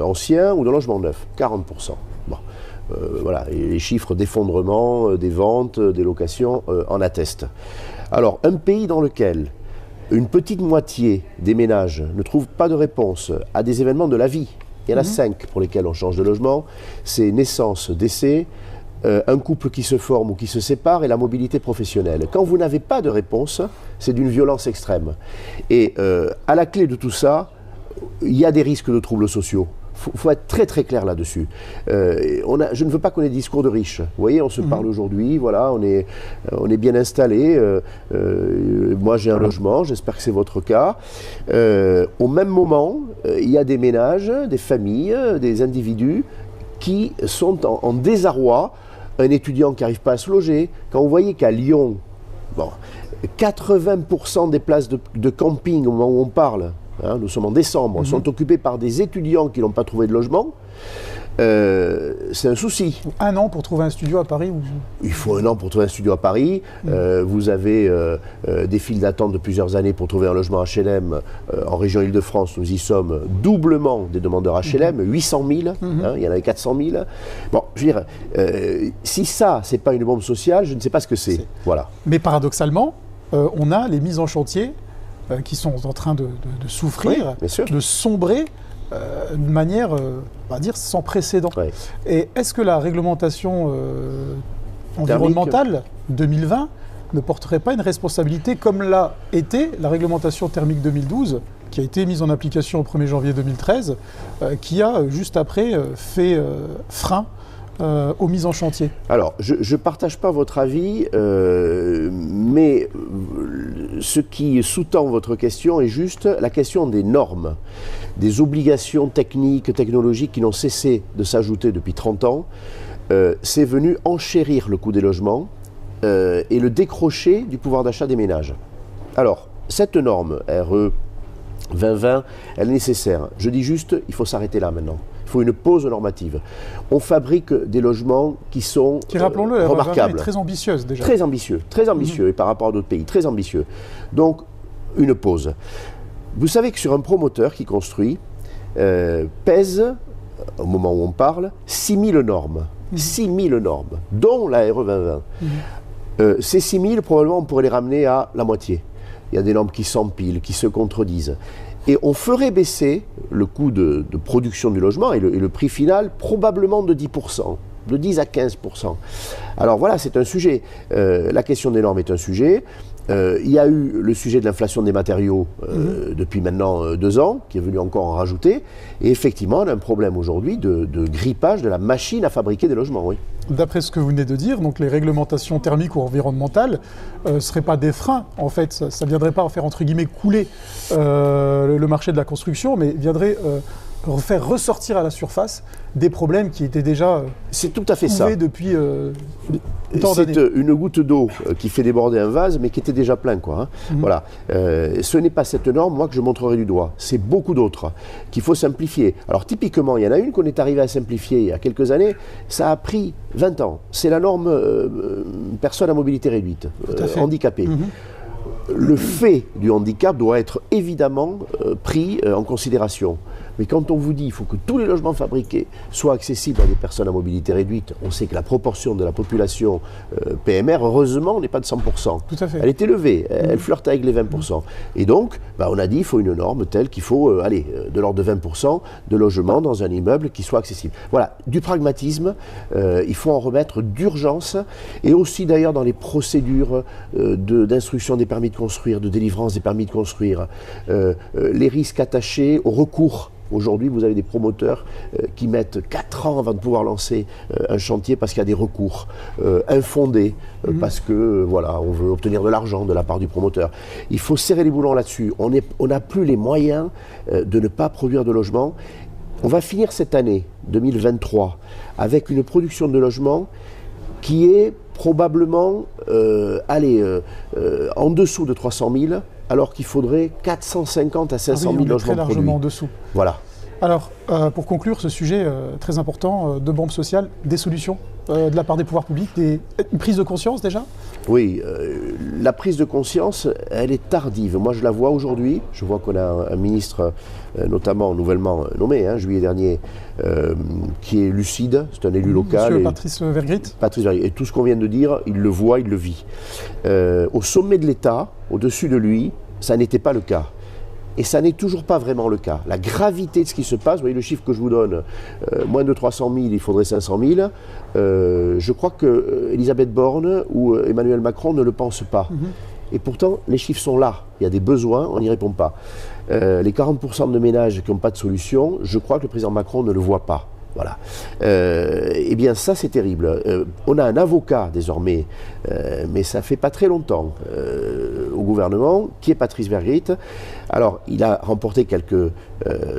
ancien ou d'un logement neuf, 40%. Bon. Voilà, et les chiffres d'effondrement des ventes, des locations en attestent. Alors, un pays dans lequel une petite moitié des ménages ne trouvent pas de réponse à des événements de la vie, il y en a 5 pour lesquels on change de logement, c'est naissance, décès, un couple qui se forme ou qui se sépare et la mobilité professionnelle. Quand vous n'avez pas de réponse, c'est d'une violence extrême. Et à la clé de tout ça, il y a des risques de troubles sociaux. Il faut être très très clair là-dessus. Je ne veux pas qu'on ait des discours de riches. Vous voyez, on se parle aujourd'hui, voilà, on est bien installé. Moi j'ai un logement, j'espère que c'est votre cas. Au même moment, il y a des ménages, des familles, des individus qui sont en désarroi. Un étudiant qui n'arrive pas à se loger. Quand vous voyez qu'à Lyon, 80% des places de camping au moment où on parle, nous sommes en décembre, sont occupées par des étudiants qui n'ont pas trouvé de logement. c'est un souci. 1 an pour trouver un studio à Paris Il faut 1 an pour trouver un studio à Paris. Vous avez des files d'attente de plusieurs années pour trouver un logement HLM en région Île-de-France. Nous y sommes doublement des demandeurs HLM, 800 000, il y en avait 400 000. Bon, je veux dire, si ça, c'est pas une bombe sociale, je ne sais pas ce que c'est. Voilà. Mais paradoxalement, on a les mises en chantier qui sont en train de souffrir, de sombrer d'une manière, on va dire, sans précédent. Ouais. Et est-ce que la réglementation environnementale 2020 ne porterait pas une responsabilité comme l'a été la réglementation thermique 2012, qui a été mise en application au 1er janvier 2013, qui a juste après fait frein aux mises en chantier? Alors, je ne partage pas votre avis, mais ce qui sous-tend votre question est juste la question des normes, des obligations techniques, technologiques qui n'ont cessé de s'ajouter depuis 30 ans. C'est venu enchérir le coût des logements et le décrocher du pouvoir d'achat des ménages. Alors, cette norme RE 2020, elle est nécessaire. Je dis juste, il faut s'arrêter là maintenant. Il faut une pause normative. On fabrique des logements qui sont rappelons-le, remarquables. Est très ambitieuse déjà. Très ambitieux, et par rapport à d'autres pays, très ambitieux. Donc, une pause. Vous savez que sur un promoteur qui construit, pèse, au moment où on parle, 6000 normes. 6000 normes, dont la RE 2020. Ces 6000, probablement, on pourrait les ramener à la moitié. Il y a des normes qui s'empilent, qui se contredisent. Et on ferait baisser le coût de production du logement et le prix final probablement de 10%, de 10 à 15%. Alors voilà, c'est un sujet. La question des normes est un sujet. Il y a eu le sujet de l'inflation des matériaux depuis maintenant 2 ans, qui est venu encore en rajouter. Et effectivement, on a un problème aujourd'hui de grippage de la machine à fabriquer des logements. Oui. D'après ce que vous venez de dire, donc les réglementations thermiques ou environnementales ne seraient pas des freins, en fait. Ça ne viendrait pas faire, entre guillemets, couler le marché de la construction, mais viendrait faire ressortir à la surface des problèmes qui étaient déjà c'est tout à fait ça. Depuis tant d'années. C'est une goutte d'eau qui fait déborder un vase, mais qui était déjà plein, quoi. Hein. Voilà. Ce n'est pas cette norme, moi, que je montrerai du doigt. C'est beaucoup d'autres qu'il faut simplifier. Alors, typiquement, il y en a une qu'on est arrivé à simplifier il y a quelques années. Ça a pris 20 ans. C'est la norme personne à mobilité réduite, handicapée. Le fait du handicap doit être évidemment pris en considération. Mais quand on vous dit qu'il faut que tous les logements fabriqués soient accessibles à des personnes à mobilité réduite, on sait que la proportion de la population PMR, heureusement, n'est pas de 100%. Tout à fait. Elle est élevée, elle flirte avec les 20%. Et donc, on a dit qu'il faut une norme telle qu'il faut de l'ordre de 20% de logements dans un immeuble qui soit accessible. Voilà, du pragmatisme, il faut en remettre d'urgence, et aussi d'ailleurs dans les procédures d'instruction des permis de construire, de délivrance des permis de construire, les risques attachés au recours. Aujourd'hui, vous avez des promoteurs qui mettent 4 ans avant de pouvoir lancer un chantier parce qu'il y a des recours infondés, parce que voilà, on veut obtenir de l'argent de la part du promoteur. Il faut serrer les boulons là-dessus. On n'a plus les moyens de ne pas produire de logements. On va finir cette année 2023 avec une production de logements qui est probablement en dessous de 300 000, alors qu'il faudrait 450 à 500 000 logements très largement produits. en dessous. Voilà. Alors, pour conclure ce sujet très important de bombe sociale, des solutions de la part des pouvoirs publics, une prise de conscience déjà? Oui, la prise de conscience, elle est tardive. Moi, je la vois aujourd'hui. Je vois qu'on a un ministre, notamment nouvellement nommé, juillet dernier, qui est lucide. C'est un élu local. Monsieur Patrice Vergrit. Patrice Vergrit. Et tout ce qu'on vient de dire, il le voit, il le vit. Au sommet de l'État, au-dessus de lui, ça n'était pas le cas. Et ça n'est toujours pas vraiment le cas. La gravité de ce qui se passe, vous voyez le chiffre que je vous donne, moins de 300 000, il faudrait 500 000. Je crois que Elisabeth Borne ou Emmanuel Macron ne le pensent pas. Et pourtant, les chiffres sont là. Il y a des besoins, on n'y répond pas. Les 40% de ménages qui n'ont pas de solution, je crois que le président Macron ne le voit pas. Voilà. Eh bien, ça, c'est terrible. On a un avocat, désormais, mais ça fait pas très longtemps, au gouvernement, qui est Patrice Vergrit. Alors, il a remporté quelques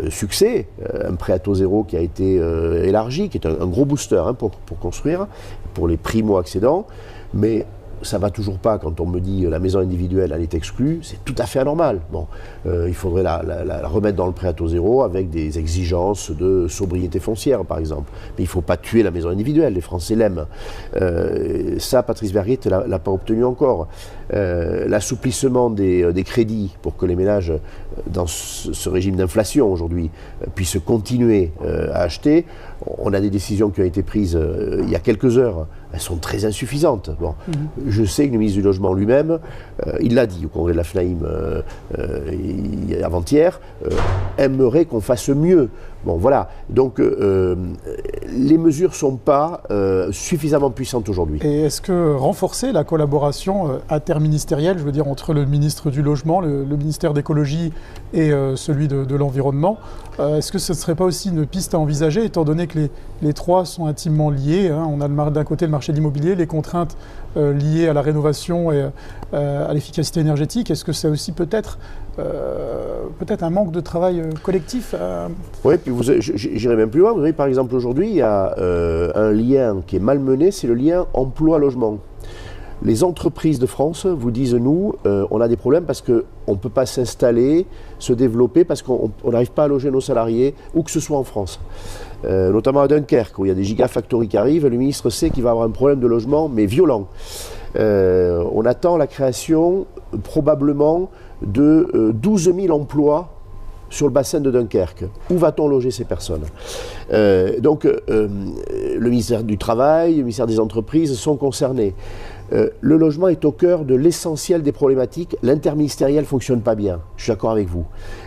succès. Un prêt à taux zéro qui a été élargi, qui est un gros booster pour construire, pour les primo-accédants. Mais ça ne va toujours pas quand on me dit la maison individuelle, elle est exclue, c'est tout à fait anormal. Bon, il faudrait la remettre dans le prêt à taux zéro avec des exigences de sobriété foncière, par exemple. Mais il ne faut pas tuer la maison individuelle, les Français l'aiment. Ça, Patrice Vergrit ne l'a pas obtenu encore. L'assouplissement des crédits pour que les ménages, dans ce régime d'inflation aujourd'hui, puissent continuer à acheter. On a des décisions qui ont été prises il y a quelques heures. Elles sont très insuffisantes. Bon, je sais que le ministre du Logement lui-même, il l'a dit au congrès de la FNAIM avant-hier, aimerait qu'on fasse mieux. Bon, voilà. Donc, les mesures ne sont pas suffisamment puissantes aujourd'hui. Et est-ce que renforcer la collaboration interministérielle, je veux dire, entre le ministre du Logement, le ministère d'écologie et celui de l'Environnement, est-ce que ce ne serait pas aussi une piste à envisager, étant donné que les trois sont intimement liés, hein. On a d'un côté le marché de l'immobilier, les contraintes liées à la rénovation et à l'efficacité énergétique. Est-ce que c'est aussi peut-être un manque de travail collectif Oui, puis j'irai même plus loin. Vous voyez, par exemple, aujourd'hui, il y a un lien qui est malmené, c'est le lien emploi-logement. Les entreprises de France vous disent, nous, on a des problèmes parce qu'on ne peut pas s'installer, se développer, parce qu'on n'arrive pas à loger nos salariés, où que ce soit en France. Notamment à Dunkerque, où il y a des gigafactories qui arrivent, le ministre sait qu'il va avoir un problème de logement, mais violent. On attend la création, probablement, de 12 000 emplois sur le bassin de Dunkerque. Où va-t-on loger ces personnes? Donc, le ministère du Travail, le ministère des Entreprises sont concernés. Le logement est au cœur de l'essentiel des problématiques. L'interministériel ne fonctionne pas bien, je suis d'accord avec vous.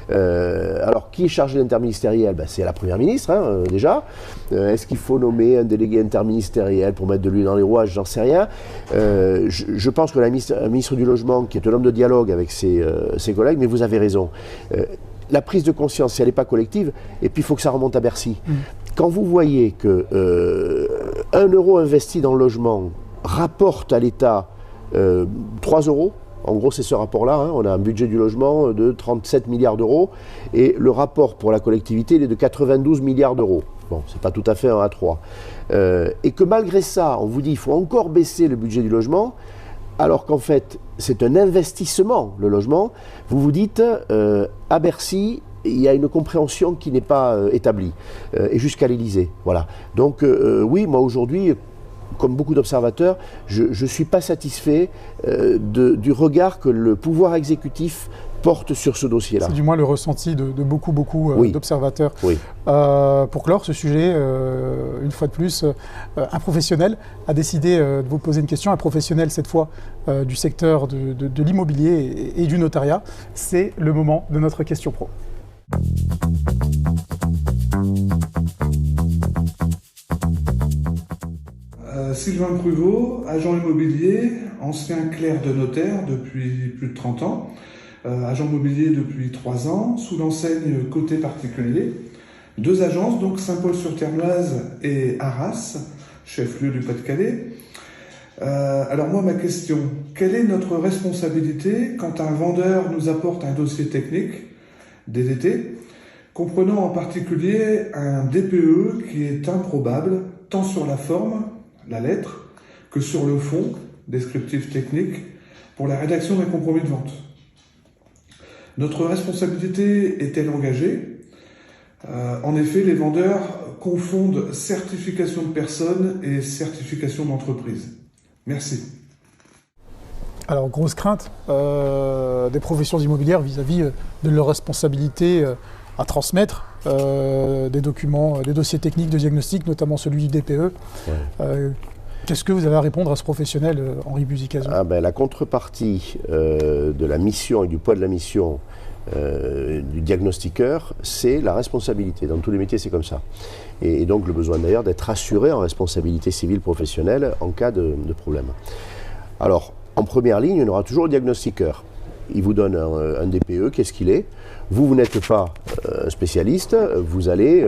Alors, qui est chargé de l'interministériel? C'est la Première ministre, hein, déjà. Est-ce qu'il faut nommer un délégué interministériel pour mettre de l'huile dans les rouages? J'en sais rien. Je pense que la ministre du Logement, qui est un homme de dialogue avec ses collègues, mais vous avez raison. La prise de conscience, si elle n'est pas collective, et puis il faut que ça remonte à Bercy. Quand vous voyez que 1 euro investi dans le logement rapporte à l'État 3 euros, en gros c'est ce rapport-là, hein, on a un budget du logement de 37 milliards d'euros, et le rapport pour la collectivité il est de 92 milliards d'euros. Bon, c'est pas tout à fait 1 à 3. Et que malgré ça, on vous dit qu'il faut encore baisser le budget du logement, alors qu'en fait, c'est un investissement, le logement. Vous vous dites, à Bercy, il y a une compréhension qui n'est pas établie, et jusqu'à l'Élysée. Voilà. Donc, oui, moi aujourd'hui, comme beaucoup d'observateurs, je ne suis pas satisfait du regard que le pouvoir exécutif porte sur ce dossier-là. C'est du moins le ressenti de beaucoup oui. d'observateurs. Oui. Pour clore ce sujet, une fois de plus, un professionnel a décidé de vous poser une question, un professionnel cette fois du secteur de l'immobilier et du notariat. C'est le moment de notre question pro. Sylvain Pruvot, agent immobilier, ancien clerc de notaire depuis plus de 30 ans, agent immobilier depuis 3 ans, sous l'enseigne Côté Particulier. 2 agences, donc Saint-Paul-sur-Ternoise et Arras, chef-lieu du Pas-de-Calais. Alors moi, ma question, quelle est notre responsabilité quand un vendeur nous apporte un dossier technique, DDT, comprenant en particulier un DPE qui est improbable, tant sur la forme, la lettre, que sur le fond, descriptif technique, pour la rédaction d'un compromis de vente. Notre responsabilité est-elle engagée? En effet, les vendeurs confondent certification de personne et certification d'entreprise. Merci. Alors, grosse crainte des professions immobilières vis-à-vis de leur responsabilité à transmettre des documents, des dossiers techniques de diagnostic, notamment celui du DPE. Ouais. Qu'est-ce que vous avez à répondre à ce professionnel, Henri Buzicazo? La contrepartie de la mission et du poids de la mission du diagnostiqueur, c'est la responsabilité. Dans tous les métiers, c'est comme ça. Et donc le besoin d'ailleurs d'être assuré en responsabilité civile professionnelle en cas de problème. Alors, en première ligne, il y aura toujours le diagnostiqueur. Il vous donne un DPE, qu'est-ce qu'il est? Vous n'êtes pas un spécialiste, vous allez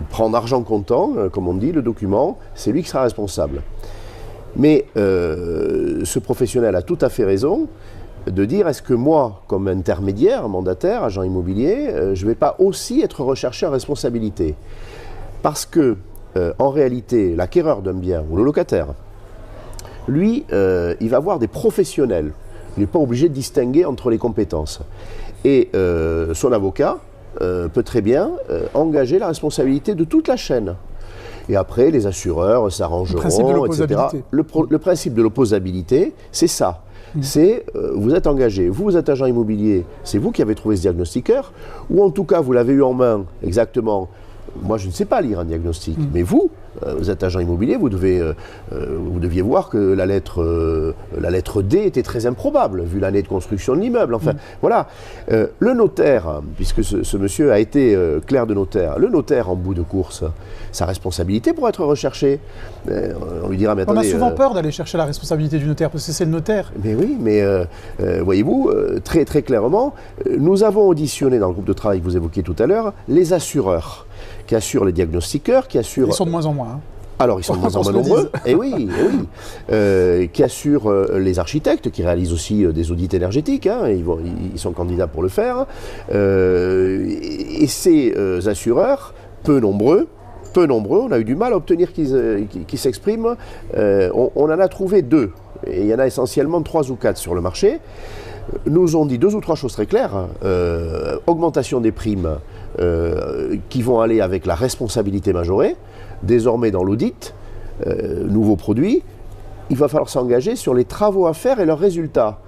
prendre argent comptant, comme on dit, le document, c'est lui qui sera responsable. Mais ce professionnel a tout à fait raison de dire, est-ce que moi, comme intermédiaire, mandataire, agent immobilier, je ne vais pas aussi être recherché en responsabilité? Parce que, en réalité, l'acquéreur d'un bien, ou le locataire, lui, il va avoir des professionnels. Il n'est pas obligé de distinguer entre les compétences. Et son avocat peut très bien engager la responsabilité de toute la chaîne. Et après, les assureurs s'arrangeront, etc. Le principe de l'opposabilité, c'est ça. C'est, vous êtes engagé, vous êtes agent immobilier, c'est vous qui avez trouvé ce diagnostiqueur, ou en tout cas, vous l'avez eu en main exactement. Moi, je ne sais pas lire un diagnostic, mais vous êtes agent immobilier, vous deviez voir que la lettre D était très improbable, vu l'année de construction de l'immeuble. Enfin, voilà. Le notaire, puisque ce monsieur a été clerc de notaire, le notaire, en bout de course, sa responsabilité pour être recherché. On lui dira, mais attendez... On a souvent peur d'aller chercher la responsabilité du notaire, parce que c'est le notaire. Mais oui, mais voyez-vous, très, très clairement, nous avons auditionné dans le groupe de travail que vous évoquiez tout à l'heure, les assureurs, qui assurent les diagnostiqueurs, qui assurent... Ils sont de moins en moins. Hein. Alors, ils sont de moins en moins nombreux, et oui, qui assurent les architectes, qui réalisent aussi des audits énergétiques, hein, ils sont candidats pour le faire. Et ces assureurs, peu nombreux, on a eu du mal à obtenir qu'ils s'expriment. On en a trouvé 2, et il y en a essentiellement 3 ou 4 sur le marché. Nous ont dit 2 ou 3 choses très claires. Augmentation des primes qui vont aller avec la responsabilité majorée. Désormais dans l'audit, nouveaux produits, il va falloir s'engager sur les travaux à faire et leurs résultats.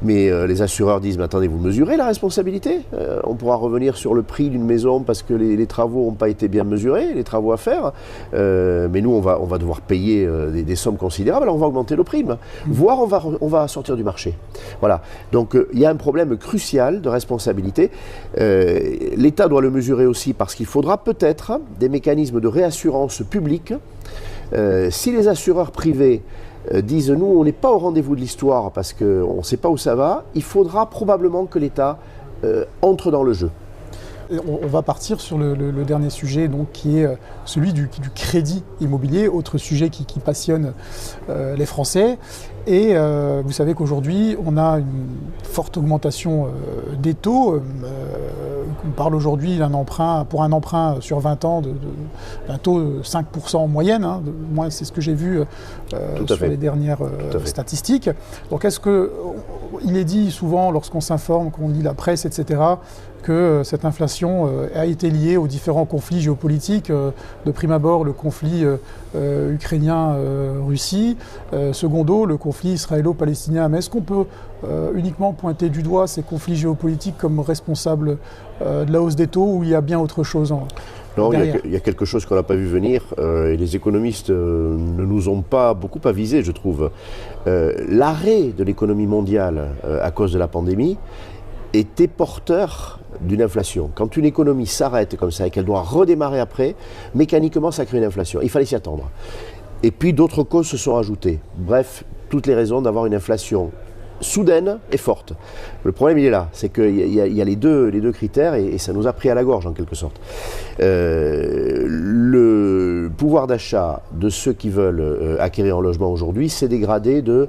Mais les assureurs disent, mais attendez, vous mesurez la responsabilité? On pourra revenir sur le prix d'une maison parce que les travaux n'ont pas été bien mesurés, les travaux à faire. Mais nous, on va devoir payer des sommes considérables, alors on va augmenter nos primes. Voire on va sortir du marché. Voilà. Donc il y a un problème crucial de responsabilité. L'État doit le mesurer aussi parce qu'il faudra peut-être des mécanismes de réassurance publique. Si les assureurs privés disent, nous, on n'est pas au rendez-vous de l'histoire parce qu'on ne sait pas où ça va, il faudra probablement que l'État entre dans le jeu. On va partir sur le dernier sujet, donc, qui est celui du crédit immobilier, autre sujet qui passionne les Français. Et vous savez qu'aujourd'hui, on a une forte augmentation des taux. On parle aujourd'hui d'un emprunt, pour un emprunt sur 20 ans, d'un taux de 5% en moyenne. Hein, moi, c'est ce que j'ai vu sur les dernières statistiques. Donc, il est dit souvent, lorsqu'on s'informe, qu'on lit la presse, etc., que cette inflation a été liée aux différents conflits géopolitiques. De prime abord, le conflit ukrainien-Russie. Secondo, le conflit israélo-palestinien. Mais est-ce qu'on peut uniquement pointer du doigt ces conflits géopolitiques comme responsables de la hausse des taux, ou il y a bien autre chose Non, il y a quelque chose qu'on n'a pas vu venir, et les économistes ne nous ont pas beaucoup avisés, je trouve. L'arrêt de l'économie mondiale à cause de la pandémie était porteur d'une inflation. Quand une économie s'arrête comme ça et qu'elle doit redémarrer après, mécaniquement ça crée une inflation. Il fallait s'y attendre. Et puis d'autres causes se sont ajoutées. Bref, toutes les raisons d'avoir une inflation soudaine et forte. Le problème, il est là, c'est qu'il y a les deux critères, et ça nous a pris à la gorge en quelque sorte. Le pouvoir d'achat de ceux qui veulent acquérir un logement aujourd'hui s'est dégradé de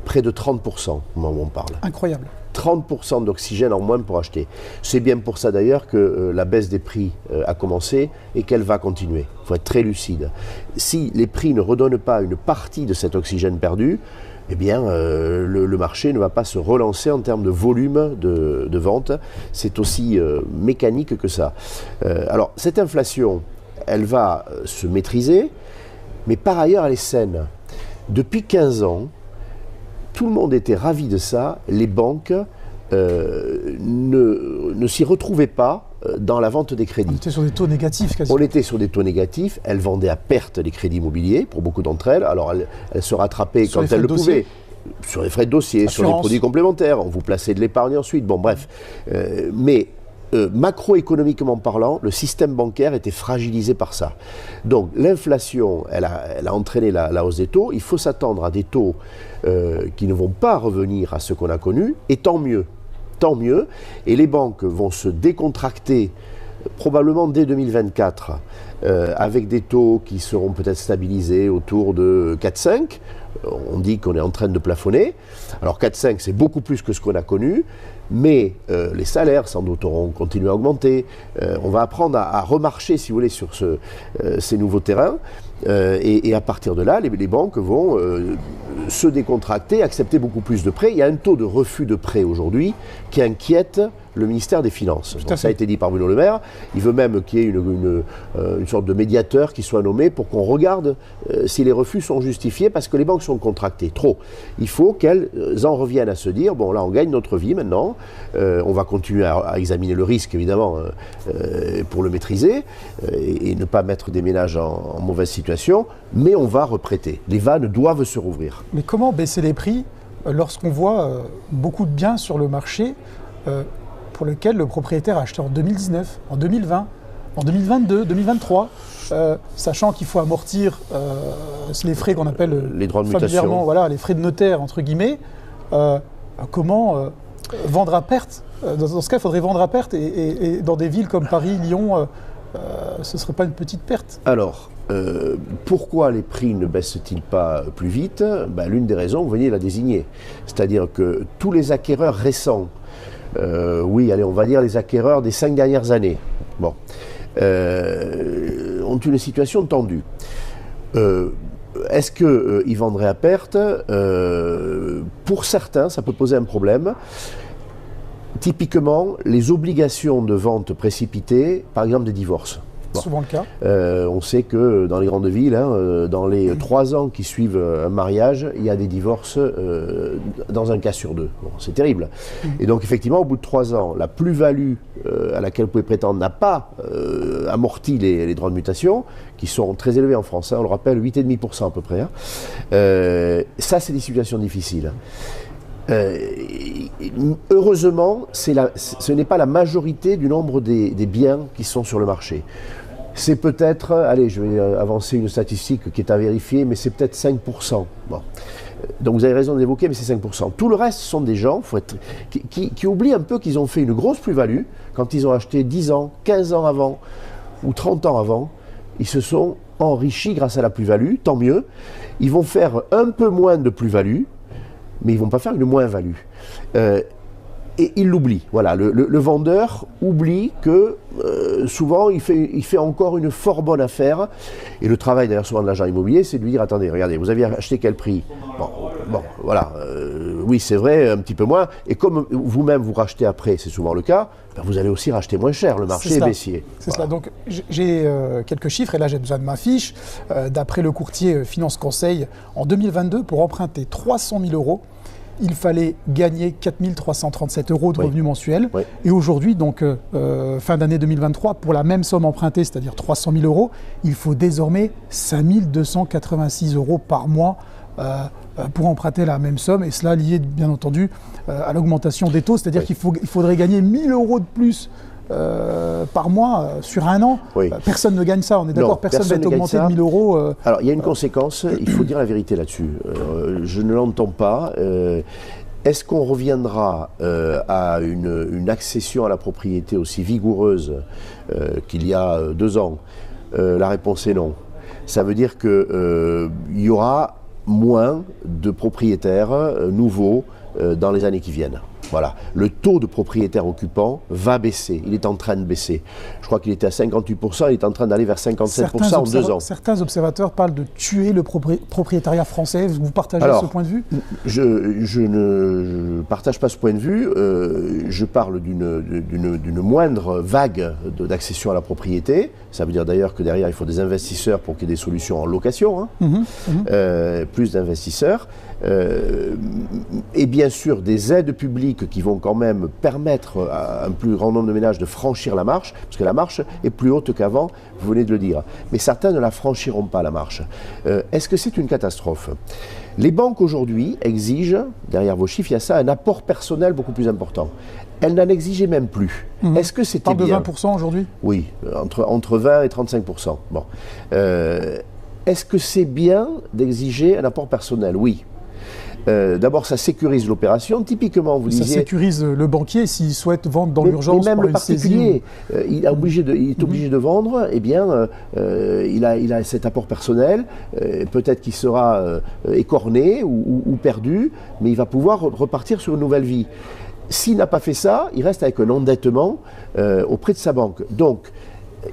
près de 30% au moment où on parle. Incroyable. 30% d'oxygène en moins pour acheter. C'est bien pour ça d'ailleurs que la baisse des prix a commencé et qu'elle va continuer. Il faut être très lucide. Si les prix ne redonnent pas une partie de cet oxygène perdu, eh bien, le marché ne va pas se relancer en termes de volume de vente. C'est aussi mécanique que ça. Alors, cette inflation, elle va se maîtriser, mais par ailleurs, elle est saine. Depuis 15 ans, tout le monde était ravi de ça. Les banques ne s'y retrouvaient pas dans la vente des crédits. On était sur des taux négatifs quasiment. On était sur des taux négatifs. Elles vendaient à perte les crédits immobiliers pour beaucoup d'entre elles. Alors elles se rattrapaient quand elles le pouvaient. Sur les frais de dossier, sur les produits complémentaires. On vous plaçait de l'épargne ensuite. Bon, bref. Mais macroéconomiquement parlant, le système bancaire était fragilisé par ça. Donc l'inflation, elle a entraîné la hausse des taux. Il faut s'attendre à des taux qui ne vont pas revenir à ce qu'on a connu, et tant mieux. Tant mieux. Et les banques vont se décontracter probablement dès 2024 avec des taux qui seront peut-être stabilisés autour de 4,5. On dit qu'on est en train de plafonner. Alors 4,5, c'est beaucoup plus que ce qu'on a connu, mais les salaires sans doute auront continué à augmenter. On va apprendre à remarcher, si vous voulez, sur ces nouveaux terrains. Et à partir de là, les banques vont se décontracter, accepter beaucoup plus de prêts. Il y a un taux de refus de prêts aujourd'hui qui inquiète le ministère des Finances. Donc, ça a été dit par Bruno Le Maire. Il veut même qu'il y ait une sorte de médiateur qui soit nommé pour qu'on regarde si les refus sont justifiés parce que les banques sont contractées trop. Il faut qu'elles en reviennent à se dire, bon là on gagne notre vie maintenant, on va continuer à examiner le risque évidemment pour le maîtriser et ne pas mettre des ménages en mauvaise situation, mais on va reprêter. Les vannes doivent se rouvrir. Mais comment baisser les prix lorsqu'on voit beaucoup de biens sur le marché pour lequel le propriétaire a acheté en 2019, en 2020, en 2022, 2023, sachant qu'il faut amortir les frais qu'on appelle les droits de mutation, voilà, les frais de notaire entre guillemets. Comment vendre à perte? Dans ce cas, il faudrait vendre à perte et dans des villes comme Paris, Lyon, ce ne serait pas une petite perte. Alors, pourquoi les prix ne baissent-ils pas plus vite? L'une des raisons, vous venez de la désigner. C'est-à-dire que tous les acquéreurs récents, oui, allez, on va dire les acquéreurs des 5 dernières années, bon, ont une situation tendue. Est-ce qu'ils vendraient à perte? Pour certains, ça peut poser un problème. Typiquement, les obligations de vente précipitées, par exemple des divorces. Bon. Souvent le cas. On sait que dans les grandes villes, dans les 3 ans qui suivent un mariage, il y a des divorces dans un cas sur 2. Bon, c'est terrible. Et donc effectivement, au bout de 3 ans, la plus-value à laquelle vous pouvez prétendre n'a pas amorti les droits de mutation, qui sont très élevés en France, on le rappelle, 8,5% à peu près. Ça, c'est des situations difficiles. Heureusement, ce n'est pas la majorité du nombre des biens qui sont sur le marché. C'est peut-être, allez, je vais avancer une statistique qui est à vérifier, mais c'est peut-être 5%. Bon. Donc vous avez raison de l'évoquer, mais c'est 5%. Tout le reste sont des gens qui oublient un peu qu'ils ont fait une grosse plus-value quand ils ont acheté 10 ans, 15 ans avant ou 30 ans avant. Ils se sont enrichis grâce à la plus-value, tant mieux. Ils vont faire un peu moins de plus-value, mais ils ne vont pas faire une moins-value. Et il l'oublie. Voilà, le vendeur oublie que souvent il fait encore une fort bonne affaire. Et le travail d'ailleurs souvent de l'agent immobilier, c'est de lui dire, attendez, regardez, vous aviez acheté quel prix? Bon, voilà, oui c'est vrai, un petit peu moins. Et comme vous-même vous rachetez après, c'est souvent le cas, vous allez aussi racheter moins cher, le marché est baissier. C'est cela, donc j'ai quelques chiffres, et là j'ai besoin de ma fiche. D'après le courtier Finance Conseil, en 2022, pour emprunter 300 000 €, il fallait gagner 4 337 € de revenus mensuels. Oui. Et aujourd'hui, donc fin d'année 2023, pour la même somme empruntée, c'est-à-dire 300 000 €, il faut désormais 5 286 € par mois pour emprunter la même somme. Et cela lié, bien entendu, à l'augmentation des taux. C'est-à-dire qu'il faudrait gagner 1 000 € de plus par mois sur un an. Oui. Personne ne gagne ça, on est d'accord, personne ne va être augmenté de 1 000 €. Alors il y a une conséquence, il faut dire la vérité là-dessus. Je ne l'entends pas. Est-ce qu'on reviendra à une accession à la propriété aussi vigoureuse qu'il y a 2 ans? La réponse est non. Ça veut dire qu'il y aura moins de propriétaires nouveaux dans les années qui viennent. Voilà, le taux de propriétaires occupants va baisser, il est en train de baisser. Je crois qu'il était à 58%, il est en train d'aller vers 57% en 2 ans. Certains observateurs parlent de tuer le propriétariat français, vous partagez ce point de vue? Je ne partage pas ce point de vue, je parle d'une moindre vague d'accession à la propriété. Ça veut dire d'ailleurs que derrière il faut des investisseurs pour qu'il y ait des solutions en location, plus d'investisseurs. Et bien sûr des aides publiques qui vont quand même permettre à un plus grand nombre de ménages de franchir la marche, parce que la marche est plus haute qu'avant, vous venez de le dire. Mais certains ne la franchiront pas, la marche. Est-ce que c'est une catastrophe? Les banques aujourd'hui exigent, derrière vos chiffres, il y a ça, un apport personnel beaucoup plus important. Elles n'en exigeaient même plus. Est-ce que c'était bien? De 20% aujourd'hui? Oui, entre 20 et 35%. Bon. Est-ce que c'est bien d'exiger un apport personnel? Oui. D'abord, ça sécurise l'opération. Typiquement, vous disiez... Ça sécurise le banquier s'il souhaite vendre dans l'urgence. Mais même le particulier, il est obligé de vendre, eh bien, il a cet apport personnel. Peut-être qu'il sera écorné ou perdu, mais il va pouvoir repartir sur une nouvelle vie. S'il n'a pas fait ça, il reste avec un endettement auprès de sa banque. Donc,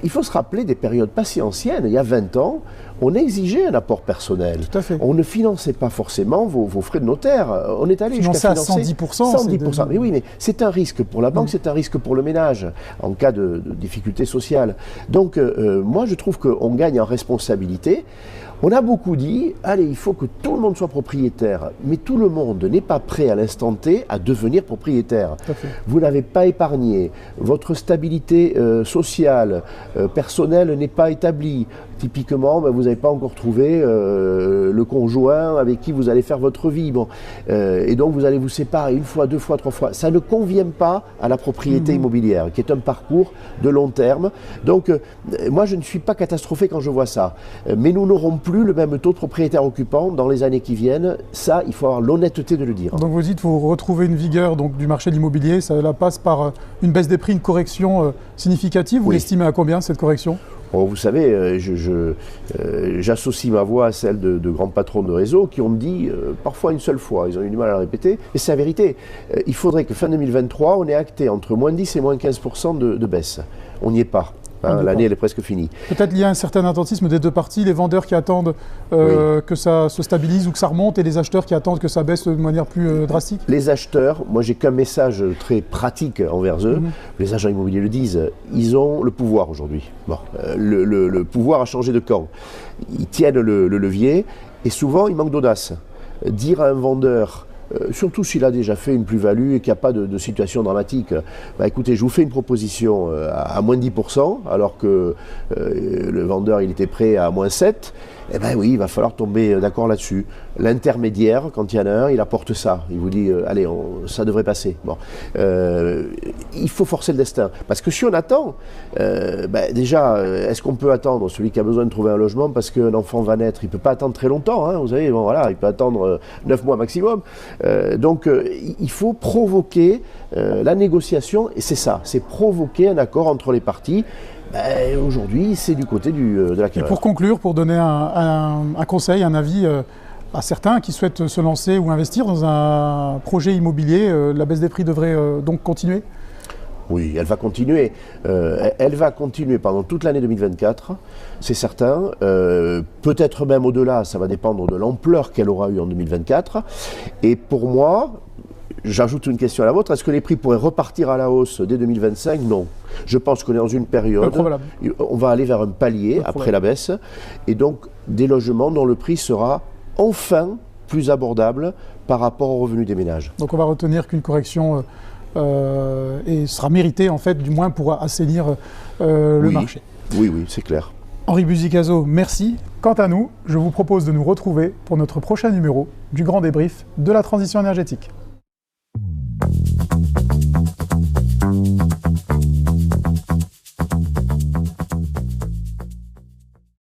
il faut se rappeler des périodes pas si anciennes. Il y a 20 ans, on exigeait un apport personnel. Tout à fait. On ne finançait pas forcément vos frais de notaire. On est allé jusqu'à financer 110%. 110%. Mais oui, mais c'est un risque pour la banque, c'est un risque pour le ménage en cas de difficultés sociales. Donc, moi, je trouve qu'on gagne en responsabilité. On a beaucoup dit, allez, il faut que tout le monde soit propriétaire, mais tout le monde n'est pas prêt à l'instant T à devenir propriétaire. Vous n'avez pas épargné, votre stabilité sociale, personnelle n'est pas établie. Typiquement, vous n'avez pas encore trouvé le conjoint avec qui vous allez faire votre vie. Bon. Et donc vous allez vous séparer une fois, deux fois, trois fois. Ça ne convient pas à la propriété immobilière, qui est un parcours de long terme. Donc moi, je ne suis pas catastrophé quand je vois ça. Mais nous n'aurons plus le même taux de propriétaires occupants dans les années qui viennent. Ça, il faut avoir l'honnêteté de le dire. Donc vous dites qu'il faut retrouver une vigueur donc, du marché de l'immobilier. Ça passe par une baisse des prix, une correction significative. Vous l'estimez à combien cette correction ? Oh, vous savez, j'associe ma voix à celle de grands patrons de réseau qui ont dit, parfois une seule fois, ils ont eu du mal à la répéter, mais c'est la vérité. Il faudrait que fin 2023, on ait acté entre moins 10 et moins 15% de baisse. On n'y est pas. L'année, elle est presque finie. Peut-être il y a un certain attentisme des deux parties, les vendeurs qui attendent que ça se stabilise ou que ça remonte et les acheteurs qui attendent que ça baisse de manière plus drastique. Les acheteurs, moi j'ai qu'un message très pratique envers eux, les agents immobiliers le disent, ils ont le pouvoir aujourd'hui. Bon, le pouvoir a changé de camp. Ils tiennent le levier et souvent ils manquent d'audace. Dire à un vendeur, surtout s'il a déjà fait une plus-value et qu'il n'y a pas de situation dramatique. Écoutez, je vous fais une proposition à moins 10%, alors que le vendeur il était prêt à moins 7%. Eh bien oui, il va falloir tomber d'accord là-dessus. L'intermédiaire, quand il y en a un, il apporte ça. Il vous dit, allez, ça devrait passer. Bon. Il faut forcer le destin. Parce que si on attend, déjà, est-ce qu'on peut attendre celui qui a besoin de trouver un logement parce qu'un enfant va naître? Il ne peut pas attendre très longtemps. Hein, vous savez, bon, voilà, il peut attendre 9 mois maximum. Donc, il faut provoquer la négociation. Et c'est ça, c'est provoquer un accord entre les parties. Aujourd'hui, c'est du côté de l'acquéreur. Et pour conclure, pour donner un conseil, un avis à certains qui souhaitent se lancer ou investir dans un projet immobilier, la baisse des prix devrait donc continuer ? Oui, elle va continuer. Elle va continuer pendant toute l'année 2024, c'est certain. Peut-être même au-delà, ça va dépendre de l'ampleur qu'elle aura eue en 2024. Et pour moi, j'ajoute une question à la vôtre, est-ce que les prix pourraient repartir à la hausse dès 2025 ? Non. Je pense qu'on est dans une période, on va aller vers un palier après la baisse, et donc des logements dont le prix sera enfin plus abordable par rapport aux revenus des ménages. Donc on va retenir qu'une correction sera méritée, en fait, du moins pour assainir le marché. Oui, c'est clair. Henri Buzicazo, merci. Quant à nous, je vous propose de nous retrouver pour notre prochain numéro du Grand Débrief de la transition énergétique.